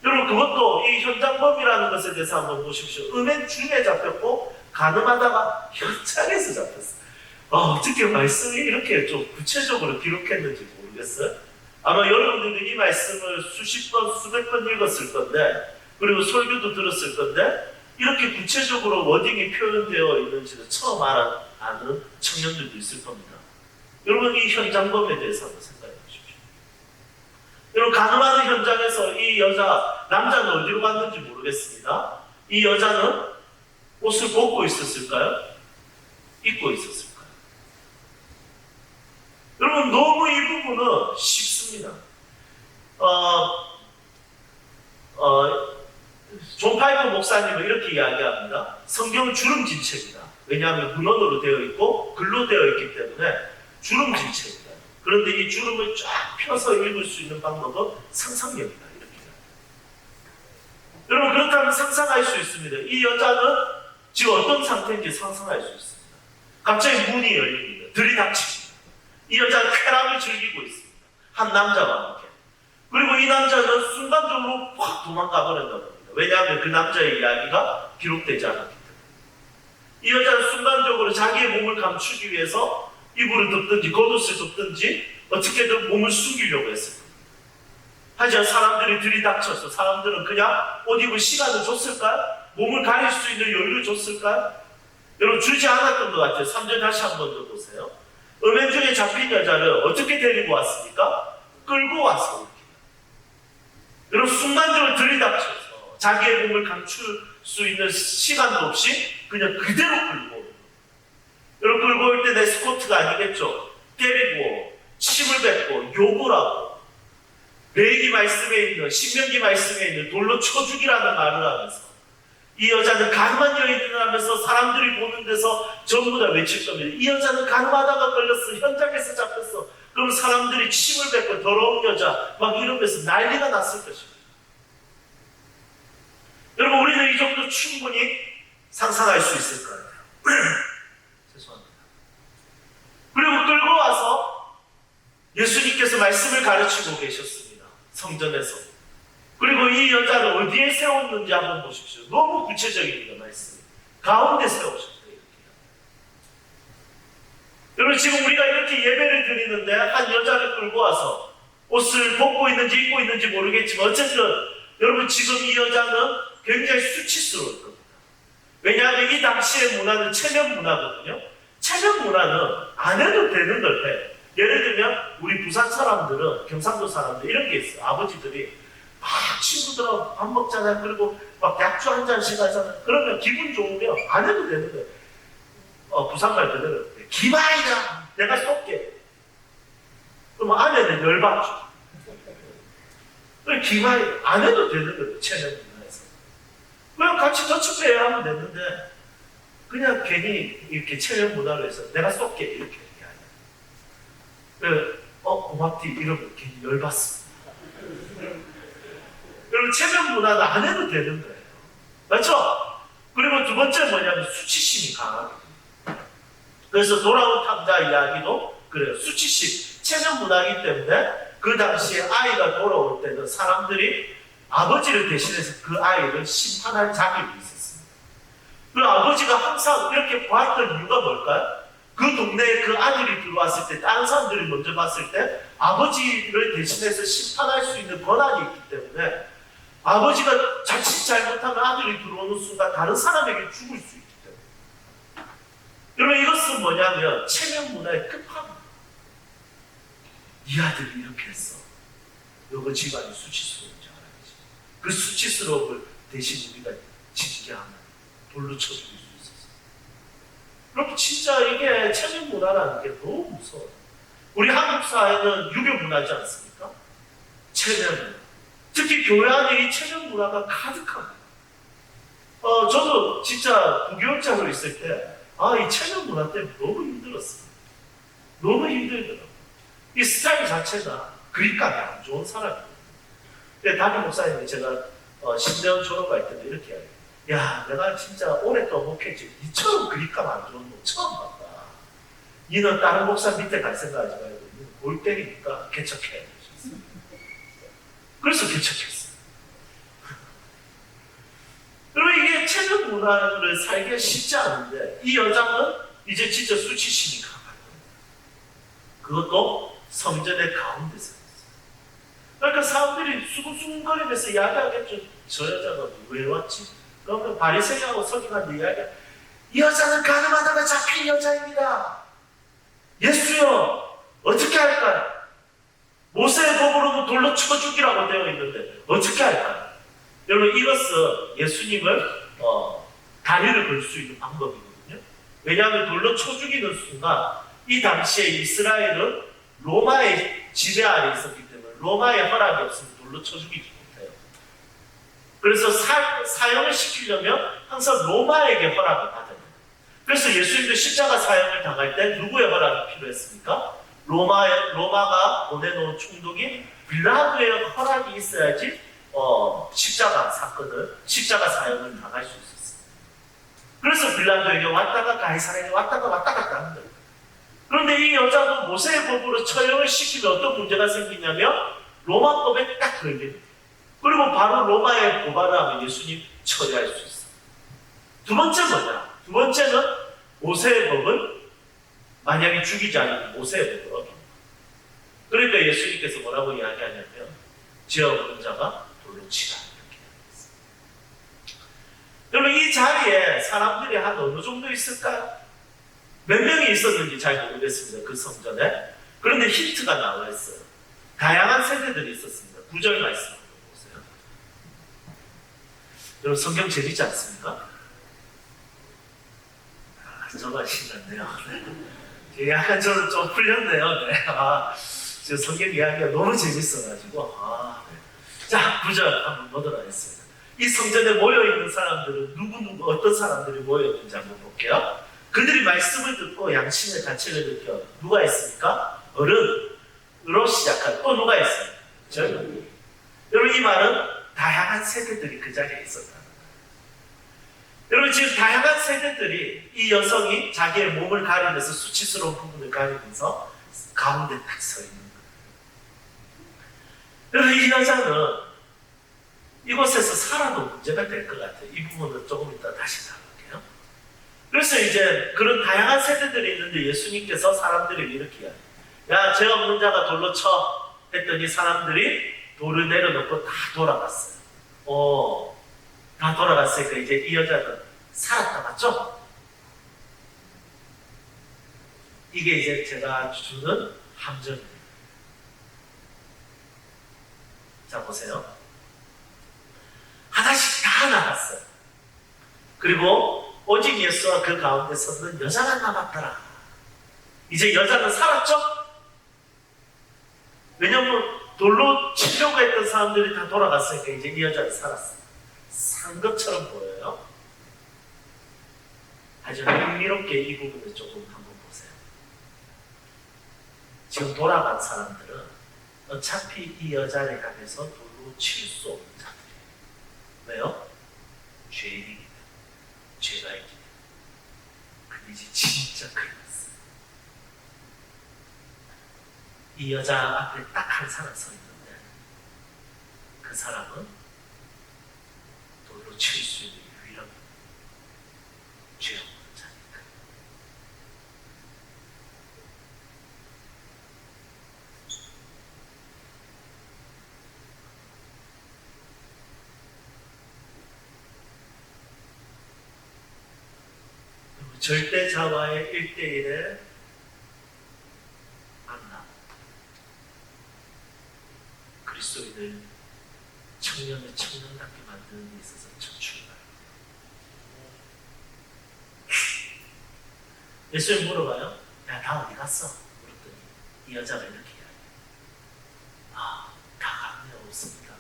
여러분, 그것도 이 현장범이라는 것에 대해서 한번 보십시오. 음행 중에 잡혔고 가늠하다가 현장에서 잡혔어요. 어떻게 말씀이 이렇게 좀 구체적으로 기록했는지 모르겠어요. 아마 여러분들도 이 말씀을 수십 번, 수백 번 읽었을 건데, 그리고 설교도 들었을 건데, 이렇게 구체적으로 워딩이 표현되어 있는지는 처음 아는 청년들도 있을 겁니다. 여러분, 이 현장범에 대해서 한번 생각해 보십시오. 여러분, 가늠하는 현장에서 이 남자는 어디로 갔는지 모르겠습니다. 이 여자는 옷을 벗고 있었을까요? 입고 있었을까요? 여러분, 너무 이 부분은 쉽습니다. 존 파이퍼 목사님은 이렇게 이야기합니다. 성경은 주름진 책이다. 왜냐하면 문헌으로 되어 있고 글로 되어 있기 때문에 주름진 책이다. 그런데 이 주름을 쫙 펴서 읽을 수 있는 방법은 상상력이다. 이렇게. 여러분, 그렇다면 상상할 수 있습니다. 이 여자는 지금 어떤 상태인지 상상할 수 있습니다. 갑자기 문이 열립니다. 들이닥칩니다. 이 여자는 쾌락을 즐기고 있습니다. 한 남자와 함께. 그리고 이 남자는 순간적으로 확 도망가 버린다고 합니다. 왜냐하면 그 남자의 이야기가 기록되지 않았기 때문에. 이 여자는 순간적으로 자기의 몸을 감추기 위해서 이불을 덮든지 겉옷을 덮든지 어떻게든 몸을 숨기려고 했을 겁니다. 하지만 사람들이 들이닥쳐서 사람들은 그냥 옷 입을 시간을 줬을까요? 몸을 가릴 수 있는 여유를 줬을까요? 여러분, 주지 않았던 것 같아요. 3절 다시 한 번 더 보세요. 음행 중에 잡힌 여자를 어떻게 데리고 왔습니까? 끌고 와서 이렇게. 여러분, 순간적으로 들이닥쳐서 자기의 몸을 감출 수 있는 시간도 없이 그냥 그대로 끌고 오는 거예요. 여러분, 끌고 올 때 내 스코트가 아니겠죠? 때리고 침을 뱉고 욕을 하고 레위기 말씀에 있는, 신명기 말씀에 있는 돌로 쳐 죽이라는 말을 하면서 이 여자는 가늠한 여인을 하면서 사람들이 보는 데서 전부 다 외칠 겁니다. 이 여자는 가늠하다가 걸렸어. 현장에서 잡혔어. 그럼 사람들이 침을 뱉고 더러운 여자 막 이러면서 난리가 났을 것입니다. 여러분, 우리는 이 정도 충분히 상상할 수 있을 거예요. 죄송합니다. 그리고 끌고 와서 예수님께서 말씀을 가르치고 계셨습니다. 성전에서. 그리고 이 여자를 어디에 세웠는지 한번 보십시오. 너무 구체적입니다. 말씀이. 가운데 세우셨어요. 여러분, 지금 우리가 이렇게 예배를 드리는데 한 여자를 끌고 와서 옷을 벗고 있는지 입고 있는지 모르겠지만 어쨌든 여러분, 지금 이 여자는 굉장히 수치스러울 겁니다. 왜냐하면 이 당시의 문화는 체면 문화거든요. 체면 문화는 안 해도 되는 걸 해요. 예를 들면 우리 부산 사람들은, 경상도 사람들 이런 게 있어요. 아버지들이 막 친구들하고 밥 먹잖아요. 그리고 막 약주 한 잔씩 하잖아요. 그러면 기분 좋으면 안 해도 되는 거예요. 부산말 그대로 기바이다, 내가 쏠게. 그럼 아내는 열받죠. 기바이 안 해도 되는 거예요. 체면 문화에서. 그냥 같이 더치페이를 하면 되는데 그냥 괜히 이렇게 체면 문화로 해서 내가 쏠게 이렇게 얘기하냐. 고맙디 이러면 괜히 열받습니다. 여러분, 체면 문화는 안 해도 되는 거예요. 맞죠? 그리고 두 번째 뭐냐면 수치심이 강하거든요. 그래서 돌아온 탕자 이야기도 그래요. 수치심, 체면 문화이기 때문에 그 당시에 아이가 돌아올 때는 사람들이 아버지를 대신해서 그 아이를 심판할 자격이 있었습니다. 그 아버지가 항상 이렇게 보았던 이유가 뭘까요? 그 동네에 그 아들이 들어왔을 때 다른 사람들이 먼저 봤을 때 아버지를 대신해서 심판할 수 있는 권한이 있기 때문에 아버지가 자칫 잘못하면 아들이 들어오는 순간 다른 사람에게 죽을 수 있기 때문에. 여러분, 이것은 뭐냐면 체면 문화의 끝판입니다. 이 아들이 이렇게 했어. 너그 집안이 수치스러운지 알아야지. 그 수치스러움을 대신 우리가 지지게 하면 돌로 쳐 죽일 수 있었어. 그럼 진짜 이게 체면 문화라는 게 너무 무서워요. 우리 한국 사회는 유교 문화지 않습니까? 체면 문화. 특히 교회 안에 이 체면 문화가 가득합니다. 저도 진짜 부교육장으로 있을 때 이 체면 문화 때문에 너무 힘들었어요. 너무 힘들더라고요. 이 스타일 자체가 그립감이 안 좋은 사람이에요. 담임 목사님이 제가 신대원 졸업할 때도 이렇게 이야기해요. 야, 내가 진짜 오랫동안 목회지 니처럼 그립감 안 좋은 놈 처음 봤다. 니는 다른 목사 밑에 갈 생각하지 말고 니는 골때리니까 개척해. 그래서 개척했어요. 그리고 이게 체면 문화를 살기가 쉽지 않은데 이 여자는 이제 진짜 수치심이 강한 겁니다. 그것도 성전의 가운데서. 그러니까 사람들이 수근수근거리면서 이야기하겠죠. 저 여자가 왜 왔지? 그러면 바리새인하고 서기관들 이야기해. 이 여자는 가늠하다가 잡힌 여자입니다. 예수여, 어떻게 할까요? 모세의 법으로는 돌로 쳐 죽이라고 되어 있는데 어떻게 할까요? 여러분, 이것은 예수님을 다리를 걸 수 있는 방법이거든요. 왜냐하면 돌로 쳐 죽이는 순간 이 당시에 이스라엘은 로마의 지배 아래 있었기 때문에 로마의 허락이 없으면 돌로 쳐 죽이지 못해요. 그래서 사형을 시키려면 항상 로마에게 허락을 받아야 돼요. 그래서 예수님도 십자가 사형을 당할 때 누구의 허락이 필요했습니까? 로마가 보내놓은 총독인 빌라도의 허락이 있어야지 십자가 사형을 당할 수 있었어요. 그래서 빌라도에게 왔다가 가이사랴에게 왔다 갔다 하는 거예요. 그런데 이 여자도 모세의 법으로 처형을 시키면 어떤 문제가 생기냐면 로마법에 딱 걸립니다. 그리고 바로 로마에 고발을 하면 예수님 처리할 수 있어요. 두 번째 뭐냐? 두 번째는 모세의 법은 만약에 죽이지 않으면 모세의 법을 어깁니다. 그러니까 예수님께서 뭐라고 이야기하냐면 죄 없는 자가 돌로 치라 이렇게 이야기했어요. 여러분 이 자리에 사람들이 한 어느 정도 있을까요? 몇 명이 있었는지 잘 모르겠습니다. 그 성전에. 그런데 힌트가 나와 있어요. 다양한 세대들이 있었습니다. 9절 말씀 한번 보세요. 여러분 성경 재밌지 않습니까? 저가 신났네요. 약간 저는 좀 풀렸네요. 네. 저 성경 이야기가 너무 재밌어가지고. 네. 자, 9절 한번 보도록 하겠습니다. 이 성전에 모여있는 사람들은 누구 어떤 사람들이 모여있는지 한번 볼게요. 그들이 말씀을 듣고 양심의 가책을 느껴. 누가 있습니까? 어른으로 시작한 또 누가 있어요? 젊은이. 여러분 이 말은 다양한 세대들이 그 자리에 있었다. 여러분 지금 다양한 세대들이 이 여성이 자기의 몸을 가리면서 수치스러운 부분을 가리면서 가운데 딱 서 있는 거예요. 여러분 이 여자는 이곳에서 살아도 문제가 될 것 같아요. 이 부분은 조금 이따 다시 나갈게요. 그래서 이제 그런 다양한 세대들이 있는데 예수님께서 사람들에게 이렇게 이야기해요. 야, 죄 없는 자가 돌로 쳐 했더니 사람들이 돌을 내려놓고 다 돌아갔어요. 다 돌아갔으니까 이제 이 여자는 살았다, 맞죠? 이게 이제 제가 주는 함정입니다. 자, 보세요. 하나씩 다 나갔어요. 그리고 오직 예수와 그 가운데 섰는 여자가 남았더라. 이제 여자는 살았죠? 왜냐면 돌로 치려고 했던 사람들이 다 돌아갔으니까 이제 이 여자는 살았어요. 산 것처럼 보여요. 하지만 흥미롭게 이 부분을 조금 한번 보세요. 지금 돌아간 사람들은 어차피 이 여자를 향해서 돌로 칠 수 없는 자들이에요. 왜요? 죄인이기 때문에. 죄가 있기 때문에. 근데 이제 진짜 큰일 났어요. 이 여자 앞에 딱 한 사람 서 있는데 그 사람은 돌로 칠 수 있는 유일한 죄 없는 자니까. 절대자와의 1대1의 만남. 그리스도인을 청년답게 만드는 데 있어서 첫 출발. 예수님 물어봐요. 야, 다 어디 갔어? 물었더니 이 여자가 이렇게 이야기해요. 다 갔네요. 없습니다.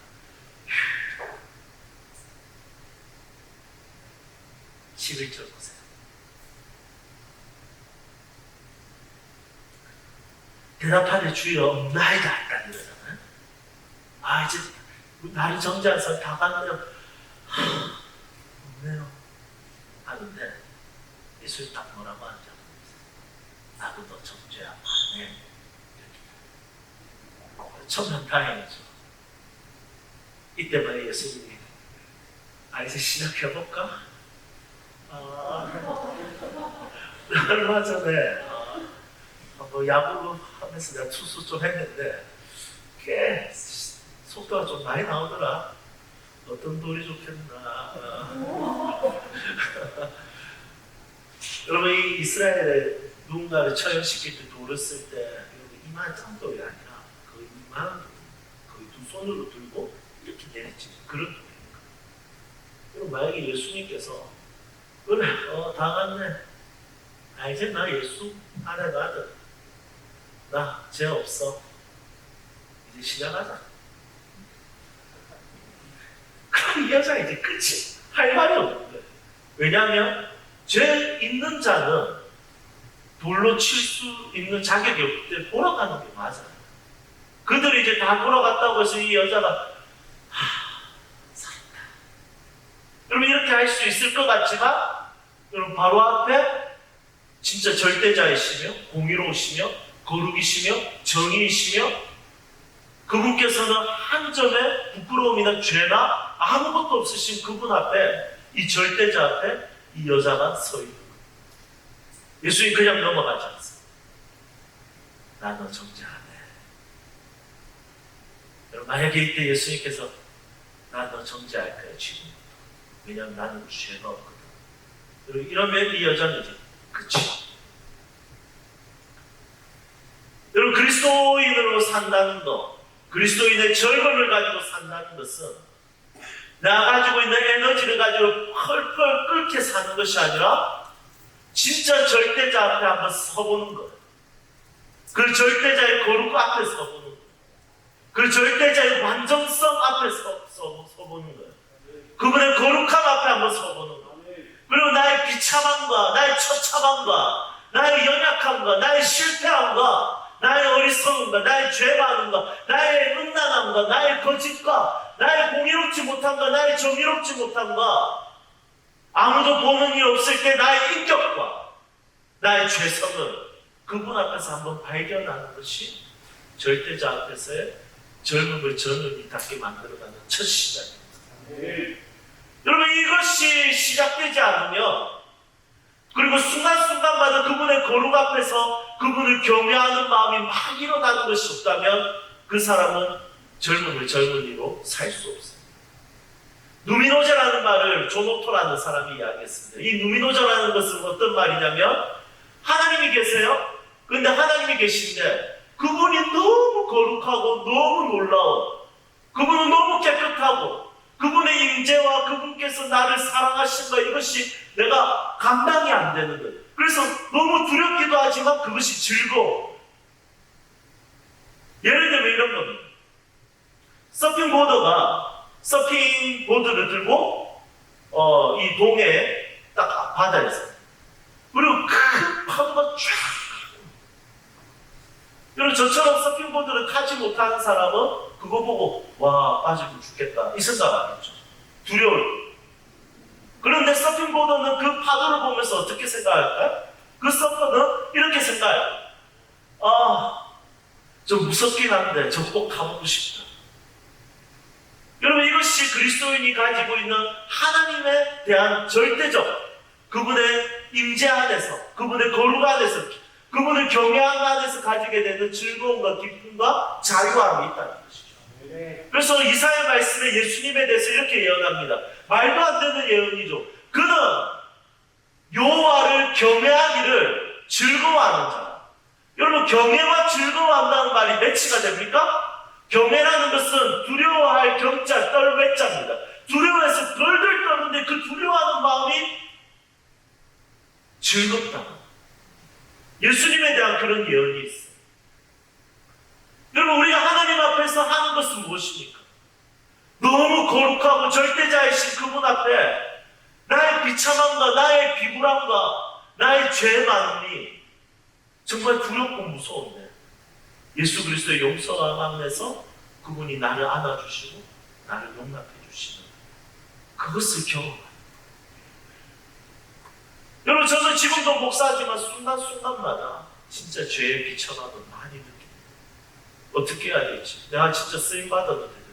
11절 보세요. 대답하되 주여 없나이다 했다는 거잖아요. 이제 나를 정죄한 사람 다 갔네요. 없네요. 하는데 예수님 딱 뭐라고 하는지 나도 너 정죄 안 해. 천만 다행이죠. 이때만 예수님이 이제 시작해볼까? 얼마 전에 야구를 하면서 내가 투수 좀 했는데 꽤 속도가 좀 많이 나오더라. 어떤 돌이 좋겠나. 여러분 이 이스라엘에 누군가를 처형시킬 때 돌을 쓸 때 이만한 돌이 아니라 거의 이만한 돌, 거의 두 손으로 들고 이렇게 내리치는 그런 돌입니다. 여러분 만약에 예수님께서 그래, 다 갔네. 이제 나 예수 안에 가든. 나 죄 없어. 이제 시작하자. 그럼 이 여자가 이제 끝이 할 말이 없는 거예요. 왜냐하면 죄 있는 자는 돌로 칠 수 있는 자격이 없기 때문에 돌아가는 게 맞아요. 그들이 이제 다 돌아갔다고 해서 이 여자가 살았다. 여러분 이렇게 할 수 있을 것 같지만 여러분 바로 앞에 진짜 절대자이시며 공의로우시며 거룩이시며 정의이시며 그분께서는 한 점의 부끄러움이나 죄나 아무것도 없으신 그분 앞에 이 절대자 앞에 이 여자가 서 있는 거예요. 예수님 그냥 넘어가지 않습니다. 나 너 정죄하네. 여러분 만약에 이때 예수님께서 나 너 정죄할 거야 지금부터. 왜냐하면 나는 죄가 없거든. 여러분 이러면 이 여자는 이제 그치. 여러분 그리스도인으로 산다는 것, 그리스도인의 젊음을 가지고 산다는 것은 내가 가지고 있는 에너지를 가지고 펄펄 끓게 사는 것이 아니라 진짜 절대자 앞에 한번 서보는 것, 그 절대자의 거룩 앞에 서보는 것, 그 절대자의 완전성 앞에 서보는 것, 그분의 거룩함 앞에 한번 서보는 것, 그리고 나의 비참함과 나의 처참함과 나의 연약함과 나의 실패함과 나의 어리석음과 나의 죄 많음과 나의 음란함과 나의 거짓과 나의 공의롭지 못함과 나의 정의롭지 못함과 아무도 보는 일 없을 때 나의 인격과 나의 죄성을 그분 앞에서 한번 발견하는 것이 절대자 앞에서의 젊음을 전음이 닿게 만들어가는 첫 시작입니다. 여러분 이것이 시작되지 않으면 그리고 순간순간마다 그분의 거룩 앞에서 그분을 경외하는 마음이 막 일어나는 것이 없다면 그 사람은 젊음을 젊은이로 살 수 없습니다. 누미노자라는 말을 존 오토라는 사람이 이야기했습니다. 이 누미노자라는 것은 어떤 말이냐면 하나님이 계세요. 그런데 하나님이 계신데 그분이 너무 거룩하고 너무 놀라운 그분은 너무 깨끗하고 그분의 임재와 그분께서 나를 사랑하신 것 이것이 내가 감당이 안 되는 거예요. 그래서 너무 두렵기도 하지만 그것이 즐거워. 예를 들면 이런 겁니다. 서핑보더가 서핑보드를 들고 이 동해 딱 바다에서 그리고 큰 파도가 쫙 여러분 저처럼 서핑보드를 타지 못하는 사람은 그거 보고 와 빠지고 죽겠다 이 생각 안 했죠. 두려워요. 그런데 서핑보드는 그 파도를 보면서 어떻게 생각할까요? 그 서퍼는 이렇게 생각해요. 좀 무섭긴 한데 저 꼭 타보고 싶다. 여러분 이것이 그리스도인이 가지고 있는 하나님에 대한 절대적 그분의 임재 안에서 그분의 거룩 안에서 그분을 경외함 안에서 가지게 되는 즐거움과 기쁨과 자유함이 있다는 것이죠. 그래서 이사야 말씀에 예수님에 대해서 이렇게 예언합니다. 말도 안 되는 예언이죠. 그는 여호와를 경외하기를 즐거워하는 자. 여러분 경외와 즐거워한다는 말이 매치가 됩니까? 경외라는 것은 두려워할 경자 떨 외자입니다. 두려워해서 덜덜 떠는데 그 두려워하는 마음이 즐겁다. 예수님에 대한 그런 예언이 있어요. 여러분 우리가 하나님 앞에서 하는 것은 무엇입니까? 너무 거룩하고 절대자이신 그분 앞에 나의 비참함과 나의 비굴함과 나의 죄 많음이 정말 두렵고 무서운데 예수 그리스도의 용서가 안에서 그분이 나를 안아주시고 나를 용납해 주시는 그것을 경험합니다. 여러분 저는 지금도 목사지만 순간순간마다 진짜 죄의 비참함을 많이 느낍니다. 어떻게 해야 될지 내가 진짜 쓰임받아도 되는지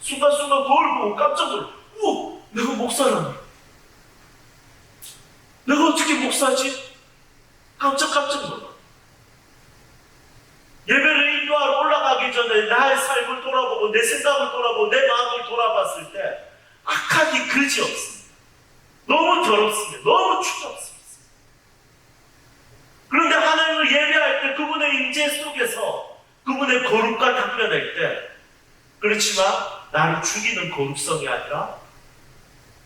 순간순간 거울 보고 깜짝 놀라. 우와 내가 목사라니 내가 어떻게 목사지? 깜짝 놀라. 예배를 인도하러 올라가기 전에 나의 삶을 돌아보고 내 생각을 돌아보고 내 마음을 돌아봤을 때 악하기 그지 없습니다. 너무 더럽습니다. 너무 추잡습니다. 그런데 하나님을 예배할 때 그분의 임재 속에서 그분의 거룩과 당면할 때 그렇지만 나를 죽이는 거룩성이 아니라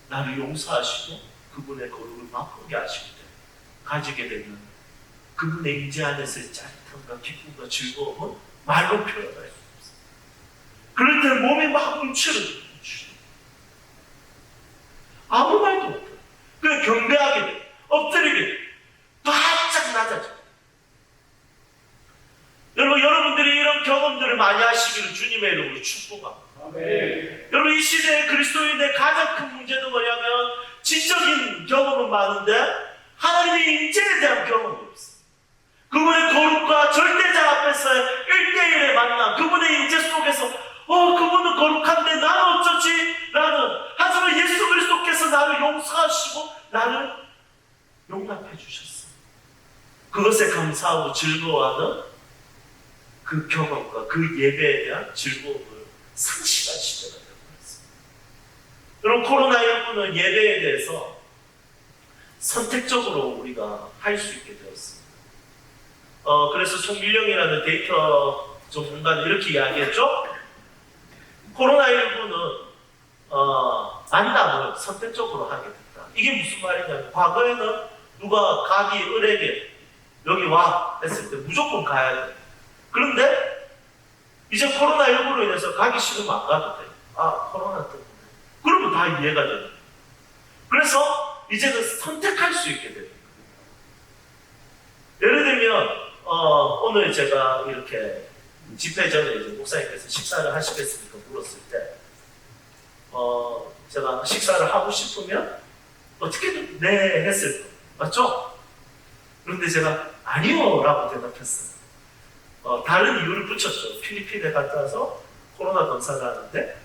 나를 용서하시고 그분의 거룩을 맛보게 하실 때 가지게 되는 그분의 임재 안에서의 짜릿함과 기쁨과 즐거움은 말로 표현할 수 없어요. 그럴 때 몸이 막 움츠러들어요. 아무 말도 못해요. 그냥 경배하게 돼요. 엎드리게 돼요. 바짝 낮아져요. 여러분들이 이런 경험들을 많이 하시기를 주님의 이름으로 축복합니다. 여러분, 이 시대의 그리스도인의 가장 큰 문제는 뭐냐면 지적인 경험은 많은데 하나님의 임재에 대한 경험이 없어요. 그분의 거룩과 절대자 앞에서의 1대1의 만남, 그분의 임재 속에서 그분은 거룩한데 나는 어쩌지? 하지만 예수 그리스도께서 나를 용서하시고 나를 용납해 주셨어. 그것에 감사하고 즐거워하는 그 경험과 그 예배에 대한 즐거움을 상실한 시대가 되고 있습니다. 여러분, 코로나19는 예배에 대해서 선택적으로 우리가 할 수 있게 되었습니다. 그래서 송민령이라는 데이터 전문가는 이렇게 이야기했죠. 코로나19는 만남을 선택적으로 하게 됐다. 이게 무슨 말이냐면 과거에는 누가 가기 을에게 여기 와 했을 때 무조건 가야 돼. 그런데 이제 코로나19로 인해서 가기 싫으면 안 가도 돼. 코로나 때문에. 그러면 다 이해가 돼요. 그래서 이제는 선택할 수 있게 됩니다. 예를 들면 오늘 제가 이렇게 집회 전에 이제 목사님께서 식사를 하시겠습니까? 물었을 때 제가 식사를 하고 싶으면 어떻게든 네 했을 거예요. 맞죠? 그런데 제가 아니요 라고 대답했어요. 다른 이유를 붙였죠. 필리핀에 갔다 와서 코로나 검사를 하는데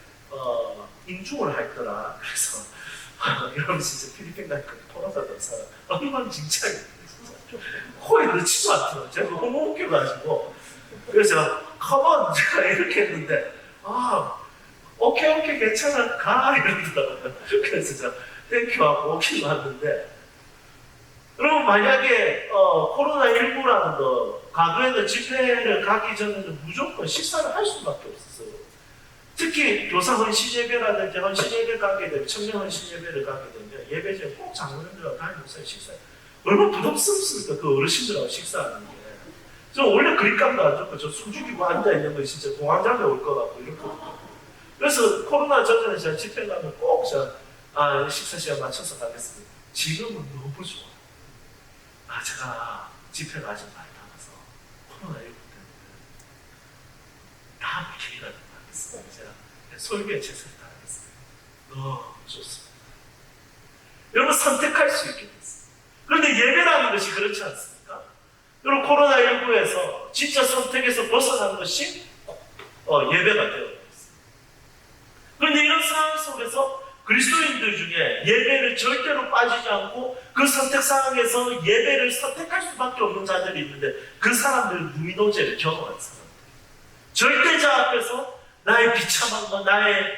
인중을 할 거라. 그래서 여러분 진짜 필리핀 가니까 코로나 검사가 엉망진창이에요. 코에 넣지도 않더라고요. 제가 너무 웃겨가지고. 그래서 제가 컴온 제가 이렇게 했는데 오케이 괜찮아 가 이러더라고요. 그래서 제가 땡큐 하고 오케이 왔는데, 여러분 만약에 코로나19라는 거 과거에는 집회를 가기 전에는 무조건 식사를 할 수밖에 없었어요. 특히 교사 헌신예배라든지 헌신예배 가게 되면, 청년 헌신예배를 가게 되면 예배전에 꼭 장로님들하고 담임목사님 식사, 얼마나 부담스럽습니까? 그 어르신들하고 식사하는 게. 저 원래 그립감도 안 좋고 저 숨죽이고 앉아있는 거 진짜 공황장애 올 것 같고 이렇거든요. 그래서 코로나 전에 제가 집회 가면 꼭 제가 식사 시간 맞춰서 가겠습니다. 지금은 너무 좋아요. 제가 집회가 아직 많이 남아서 코로나19 때문에 다음 기회가 좀 하겠습니다. 제가 설교에 최선을 다하겠습니다. 너무 좋습니다. 여러분 선택할 수 있게 됐어요. 그런데 예배라는 것이 그렇지 않습니까? 여러분 코로나19에서 진짜 선택에서 벗어난 것이 예배가 되어 있습니다. 그런데 이런 상황 속에서 그리스도인들 중에 예배를 절대로 빠지지 않고 그 선택 상황에서 예배를 선택할 수밖에 없는 자들이 있는데, 그 사람들은 무미노제를 경험한 사람들. 절대자 앞에서 나의 비참함과 나의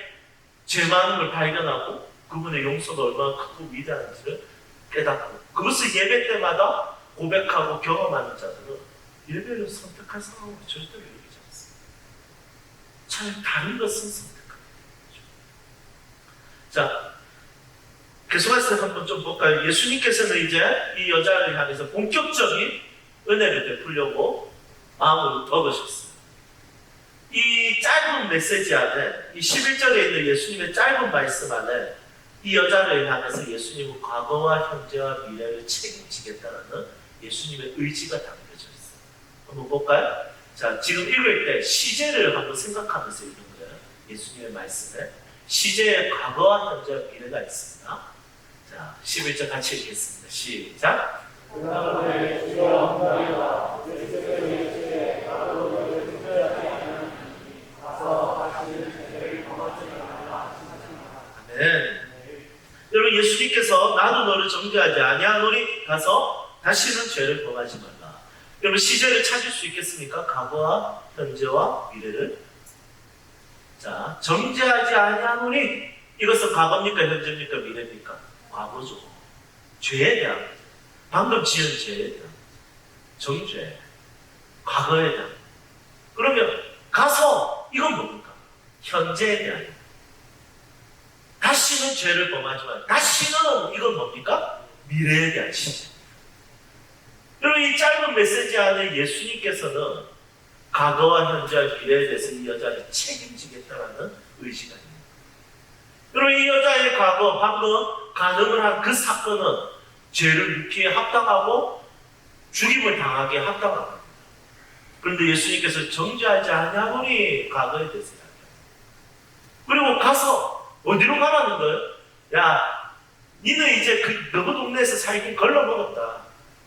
죄 많은 걸 발견하고 그분의 용서가 얼마나 크고 위대한지를 깨닫고 그것을 예배 때마다 고백하고 경험하는 자들은 예배를 선택할 상황으로 절대로 여기지 않습니다. 차라리 다른 것은 선택합니다. 자, 계속해서 한번 좀 볼까요? 예수님께서는 이제 이 여자를 향해서 본격적인 은혜를 베풀려고 마음을 먹으셨어요. 이 짧은 메시지 안에, 이 11절에 있는 예수님의 짧은 말씀 안에 이 여자를 향해서 예수님은 과거와 현재와 미래를 책임지겠다는 예수님의 의지가 담겨져 있어요. 한번 볼까요? 자, 지금 읽을 때 시제를 한번 생각하면서 읽는 거예요. 예수님의 말씀에 시제의 과거와 현재와 미래가 있습니다. 자, 11절 같이 읽겠습니다. 시작. 아멘. 여러분, 예수님께서 나도 너를 정죄하지 아니하노니 가서 다시는 죄를 범하지 말라. 여러분, 시제를 찾을 수 있겠습니까? 과거와 현재와 미래를. 자, 정죄하지 아니하노니 이것은 과거입니까? 현재입니까? 미래입니까? 과거죠. 죄에 대한, 방금 지은 죄에 대한 정죄, 과거에 대한. 그러면 가서 이건 뭡니까? 현재에 대한. 다시는 죄를 범하지 마. 다시는 이건 뭡니까? 미래에 대한 시작. 여러분, 이 짧은 메시지 안에 예수님께서는 과거와 현재와 미래에 대해서 이 여자를 책임지겠다라는 의지가 있습니다. 여러분, 이 여자의 과거, 방금 간음을 한 그 사건은 죄를 묻기에 합당하고 죽임을 당하기에 합당합니다. 그런데 예수님께서 정죄하지 아니하노니 과거에 대해서 이야기합니다. 그리고 가서 어디로 가라는 거예요? 야, 니는 이제 너희 동네에서 살긴 걸러먹었다.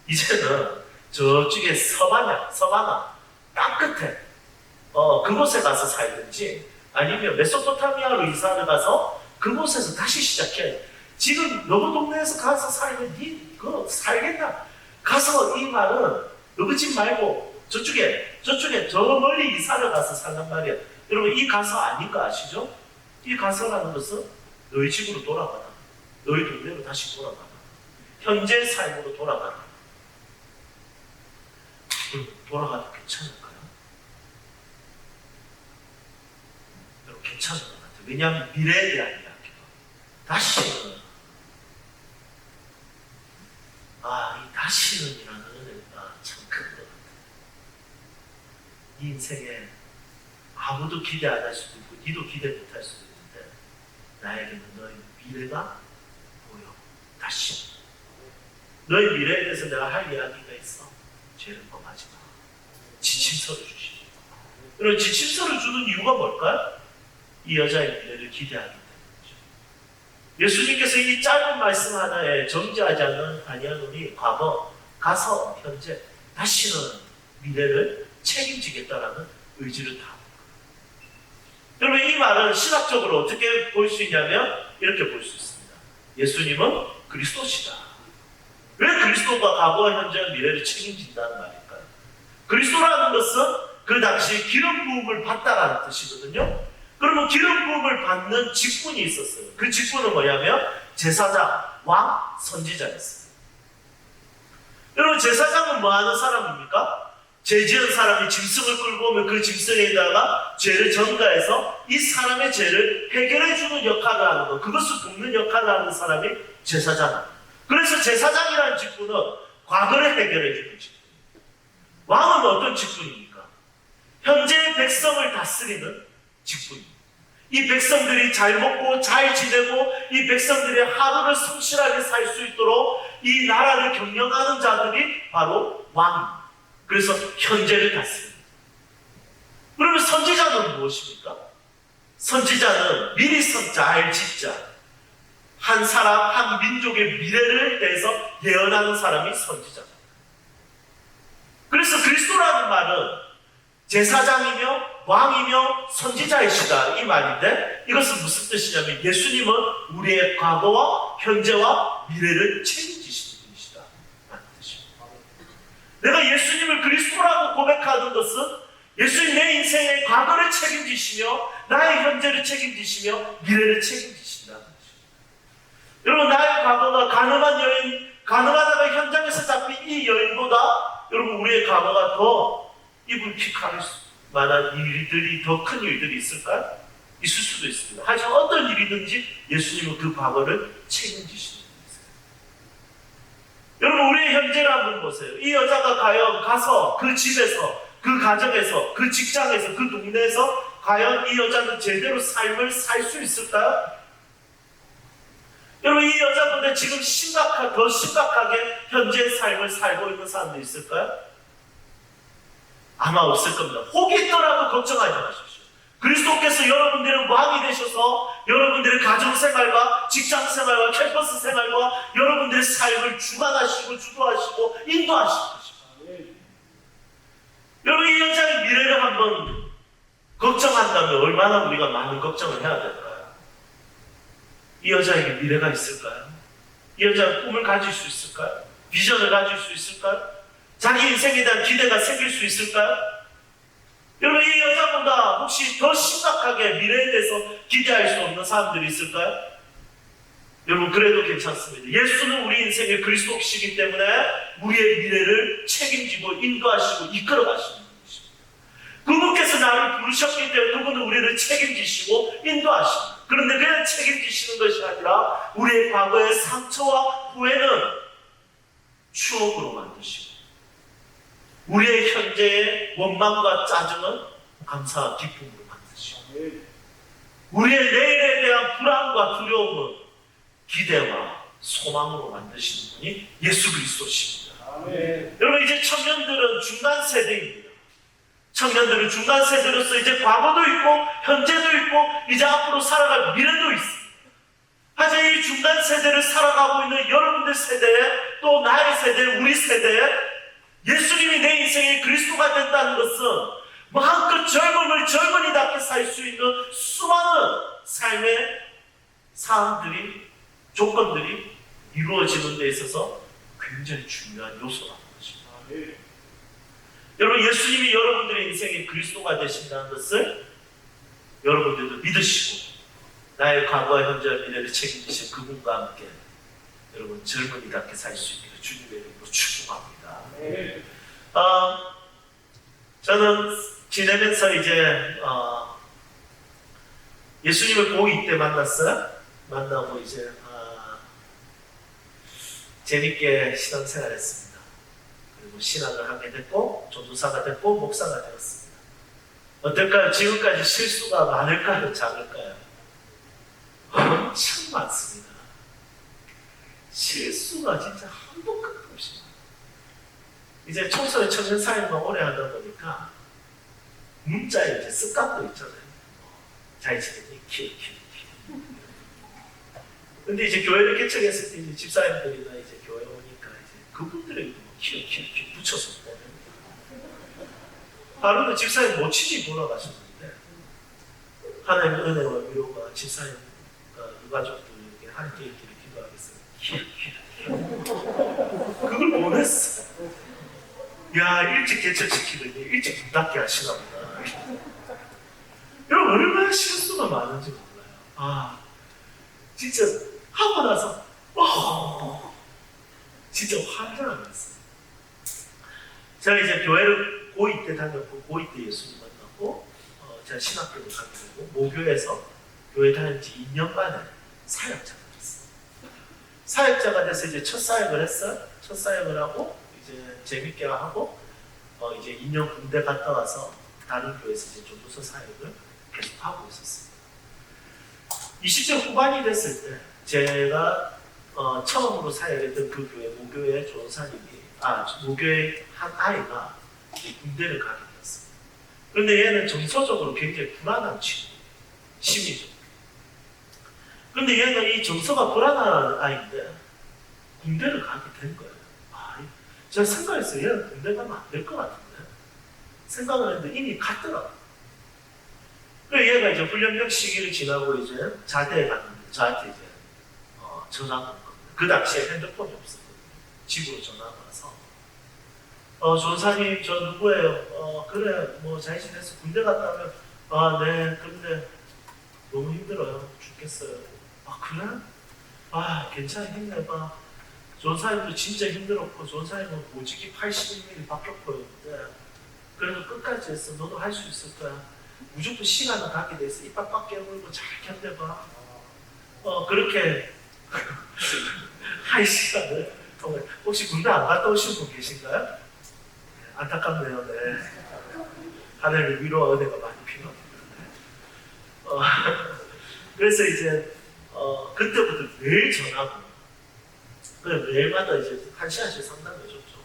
이제는 저쪽에 서바나 땅 끝에 그곳에 가서 살든지 아니면 메소포타미아로 이사를 가서 그곳에서 다시 시작해. 지금 너희 동네에서 가서 살면 니 그거 살겠나? 가서 이 말은 너희 집 말고 저쪽에 저 멀리 이사를 가서 살란 말이야. 여러분, 이 가서 아닌 거 아시죠? 이 가서라는 것은 너희 집으로 돌아가라. 너희 동네로 다시 돌아가라. 현재 삶으로 돌아가라. 돌아가도 괜찮을까요? 여러분, 괜찮을 것 같아요. 왜냐하면 미래에 대한 이야기가 다시는 이 다시는이라는 은혜가 참 큰 것 같아요. 이 인생에 아무도 기대 안 할 수도 있고 니도 기대 못 할 수도 있는데 나에게는 너의 미래가 보여. 다시 너의 미래에 대해서 내가 할 이야기가 있어. 죄를 범하지 마. 지침서를 주시죠. 그럼 지침서를 주는 이유가 뭘까요? 이 여자의 미래를 기대하기 때문이죠. 예수님께서 이 짧은 말씀 하나에 정죄하지 아니하노니 과거, 가서, 현재 다시는 미래를 책임지겠다라는 의지를 다. 여러분, 이 말은 신학적으로 어떻게 볼 수 있냐면 이렇게 볼 수 있습니다. 예수님은 그리스도시다. 왜 그리스도가 과거와 현재와 미래를 책임진다는 말일까요? 그리스도라는 것은 그 당시 기름 부음을 받다라는 뜻이거든요. 그러면 기름 부음을 받는 직분이 있었어요. 그 직분은 뭐냐면 제사장, 왕, 선지자였어요. 여러분, 제사장은 뭐 하는 사람입니까? 죄 지은 사람이 짐승을 끌고 오면 그 짐승에다가 죄를 전가해서 이 사람의 죄를 해결해주는 역할을 하는 것, 그것을 돕는 역할을 하는 사람이 제사장. 그래서 제사장이라는 직분은 과거를 해결해주는 직분. 왕은 어떤 직분입니까? 현재의 백성을 다스리는 직분입니다. 이 백성들이 잘 먹고 잘 지내고 이 백성들의 하루를 성실하게 살 수 있도록 이 나라를 경영하는 자들이 바로 왕입니다. 그래서 현재를 다스립니다. 그러면 선지자는 무엇입니까? 선지자는 미리 잘 짓자. 한 사람, 한 민족의 미래를 대해서 예언하는 사람이 선지자입니다. 그래서 그리스도라는 말은 제사장이며 왕이며 선지자이시다 이 말인데, 이것은 무슨 뜻이냐면 예수님은 우리의 과거와 현재와 미래를 책임지시는 분이시다 라는 뜻입니다. 내가 예수님을 그리스도라고 고백하는 것은 예수님 내 인생의 과거를 책임지시며 나의 현재를 책임지시며 미래를 책임지신다는 것입니다. 여러분, 나의 과거가 가늠하다가 현장에서 잡힌 이 여인보다 여러분 우리의 과거가 더 입을 킥할 만한 일들이, 더 큰 일들이 있을까요? 있을 수도 있습니다. 하지만 어떤 일이든지 예수님은 그 과거를 책임지시는 분이세요. 여러분, 우리의 현재를 한번 보세요. 이 여자가 과연 가서 그 집에서, 그 가정에서, 그 직장에서, 그 동네에서 과연 이 여자는 제대로 삶을 살 수 있을까요? 여러분, 이 여자분들 지금 더 심각하게 현재의 삶을 살고 있는 사람도 있을까요? 아마 없을 겁니다. 혹이 있더라도 걱정하지 마십시오. 그리스도께서 여러분들의 왕이 되셔서 여러분들의 가정생활과 직장생활과 캠퍼스 생활과 여러분들의 삶을 주관하시고 주도하시고 인도하실 것입니다. 여러분, 이 여자의 미래를 한번 걱정한다면 얼마나 우리가 많은 걱정을 해야 될까요? 이 여자에게 미래가 있을까요? 이 여자가 꿈을 가질 수 있을까요? 비전을 가질 수 있을까요? 자기 인생에 대한 기대가 생길 수 있을까요? 여러분, 이 여자보다 혹시 더 심각하게 미래에 대해서 기대할 수 없는 사람들이 있을까요? 여러분, 그래도 괜찮습니다. 예수는 우리 인생의 그리스도시기 때문에 우리의 미래를 책임지고 인도하시고 이끌어 가시는 분이십니다. 그분께서 나를 부르셨기 때문에 그분은 우리를 책임지시고 인도하십니다. 그런데 그냥 책임지시는 것이 아니라 우리의 과거의 상처와 후회는 추억으로 만드시고 우리의 현재의 원망과 짜증은 감사와 기쁨으로 만드시고 우리의 내일에 대한 불안과 두려움은 기대와 소망으로 만드시는 분이 예수 그리스도십니다. 여러분, 이제 청년들은 중간 세대입니다. 청년들은 중간 세대로서 이제 과거도 있고 현재도 있고 이제 앞으로 살아갈 미래도 있습니다. 하지만 이 중간 세대를 살아가고 있는 여러분들 세대에 또 나의 세대, 우리 세대에 예수님이 내 인생의 그리스도가 된다는 것은 마음껏 젊음을 젊은이답게 살 수 있는 수많은 삶의 사항들이, 조건들이 이루어지는 데 있어서 굉장히 중요한 요소라는 것입니다. 여러분, 예수님이 여러분들의 인생의 그리스도가 되신다는 것을 여러분들도 믿으시고 나의 과거와 현재와 미래를 책임지신 그분과 함께 여러분 젊은이답게 살 수 있기를 주님의 이름으로 축복합니다. 저는 지내면서 이제 예수님을 고2 때 만났어요. 만나고 이제 재밌게 신앙생활했습니다. 그리고 신앙을 하게 됐고 전도사가 됐고 목사가 되었습니다. 어떨까요? 지금까지 실수가 많을까요? 작을까요? 엄청 많습니다. 실수가 진짜 한도 끝도 없이 이제 청소년 청년 사역만 오래 하다 보니까 문자에 이제 습관도 있잖아요. 잘 지내니 키우. 근데 이제 교회를 개척했을 때 이제 집사님들이나 이제 교회 오니까 이제 그분들에게 키우 붙여서 보내는 하루는 집사님 모친이 돌아가셨는데 하나님의 은혜와 위로가 집사님과 유가족들에게 함께 있기를 기도하겠습니다. 그걸 보냈어. 야, 일찍 개척시키더니 일찍 문 닫게 하시나 보다. 여러분, 얼마나 실수가 많은지 몰라요. 진짜 하고 나서 진짜 환장하겠어요. 제가 이제 교회를 고2 때 다녔고 고2 때 예수님 만났고 제가 신학교를 가게 되고 모교에서 교회 다닌 지 2년 만에 사역자가 됐어요. 사역자가 돼서 이제 첫 사역을 했어요. 첫 사역을 하고 이제 재밌게 하고 이제 2년 군대 갔다 와서 다른 교회에서 이제 전도서 사역을 계속 하고 있었습니다. 20대 후반이 됐을 때 제가 처음으로 사역했던 그 교회 모교의 조사님이 모교의 한 아이가 군대를 가게 되었습니다. 그런데 얘는 정서적으로 굉장히 불안한 친구, 심리적으로. 그런데 얘는 이 정서가 불안한 아이인데 군대를 가게 된 거예요. 제가 생각했어요. 얘는 군대 가면 안 될 것 같은데 생각을 했는데 이미 갔더라고요. 그래서 얘가 이제 훈련병 시기를 지나고 이제 자대에 갔는데 저한테 이제 전화가 온 겁니다. 그 당시에 핸드폰이 없었거든요. 집으로 전화가 와서 전사님 저 누구예요? 그래 뭐 잘 지냈어? 군대 갔다 오면 네 근데 너무 힘들어요. 죽겠어요. 그래? 괜찮아 힘내봐. 전사님도 진짜 힘들었고 전사님은 오직이 81mm 바뀌었거든요. 그래도 끝까지 했어. 너도 할 수 있을 거야. 무조건 시간을 갖게 돼서 이빨 빡 깨물고 잘 견뎌봐. 그렇게 한 시간을 혹시 군대 안 갔다 오신 분 계신가요? 안타깝네요. 네. 하나님의 위로와 은혜가 많이 필요합니다. 그래서 이제 그때부터 매일 전화고 매일마다 이제 한 시간씩 상담해줬죠.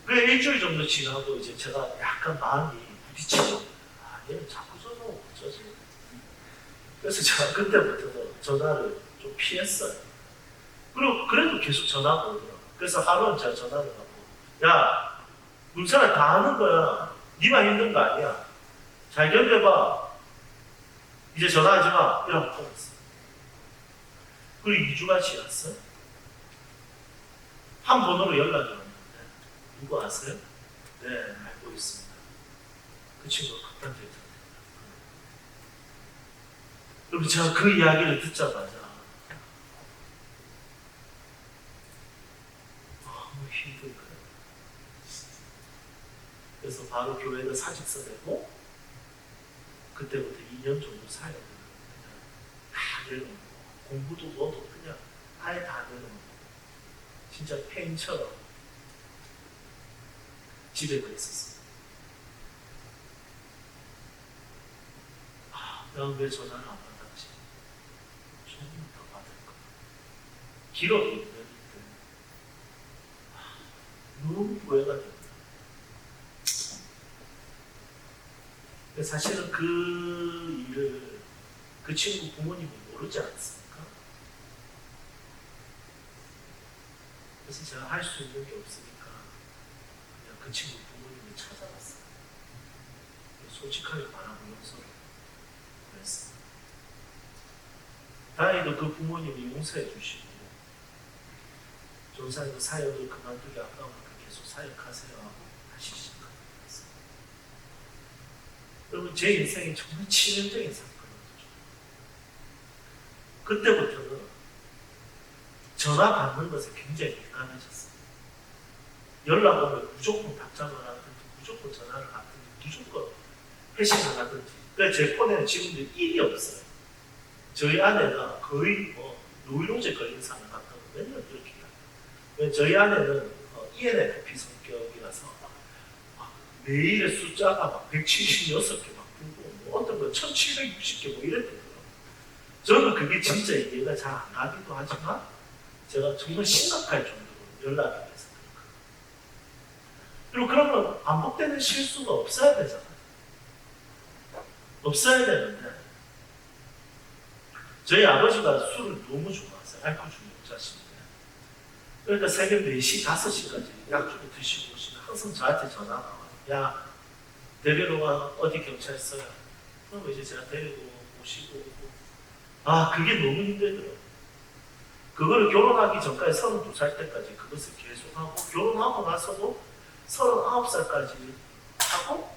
그래 일주일 정도 지나고 이제 제가 약간 마음이 부딪히죠. 얘는 자꾸 전화 오고 어쩌지? 그래서 제가 그때부터 전화를 좀 피했어요. 그리고 그래도 계속 전화가 오더라고요. 그래서 하루는 제가 전화를 하고 야, 문사가 다 하는 거야. 니만 힘든 거 아니야. 잘 견뎌봐. 이제 전화하지 마. 이라고 끊었어요. 그리고 2주가 지났어요. 한 번호로 연락이 왔는데 누구 아세요? 네, 알고 있습니다. 그 친구가 극단적이었습니다. 여러분, 제가 그 이야기를 듣자마자 너무 힘든 거예요. 그래서 바로 교회를 사직서 내고 그때부터 2년 정도 사역을 내려놓고 공부도 뭐도 그냥 아예 다 내려놓고 진짜 폐인처럼 집에 그랬었어요. 내가 왜 전화를 안 받았지? 조금 더 받을까? 기록이 있는데 너무 후회가 됩니다. 사실은 그 일을 그 친구 부모님이 모르지 않습니까? 그래서 제가 할 수 있는 게 없으니까 그냥 그 친구 부모님을 찾아갔어요. 솔직하게 말하고 용서를 했어요. 다행히도 그 부모님이 용서해 주시고 전사님도 사역을 그만두기 아까우니까 계속 사역하세요 하고 다시 시작했어요. 여러분 제 인생이 정말 치명적인 사건이었죠. 그때부터는 전화 받는 것에 굉장히 민감해졌어요. 연락 오면 무조건 답장을 하든지 무조건 전화를 하든지 무조건 회신을 하든지. 그러니까 제 폰에는 지금도 일이 없어요. 저희 아내가 거의 뭐 노이로제 걸린 사람 같다고 맨날 그렇게 해요. 저희 아내는 ENFP 성격이라서 매일의 숫자가 막 176개 막 뜨고 뭐 어떤 건 1760개 뭐 이랬거든요. 저는 그게 진짜 이해가 잘 안 가기도 하지만 제가 정말 심각할 정도로 연락이 돼서 그리고 그러면 반복되는 실수가 없어야 되잖아요. 없어야 되는데 저희 아버지가 술을 너무 좋아하세요. 알코올 중독자신데 그러니까 새벽 4시, 5시까지 약주를 드시고 오시면 항상 저한테 전화가 와요. 야, 데리러 가. 어디 경찰서야? 그럼 이제 제가 데리고 오시고 오고. 그게 너무 힘들더라고요. 그거를 결혼하기 전까지 32살 때까지 그것을 계속하고 결혼하고 나서도 39살까지 하고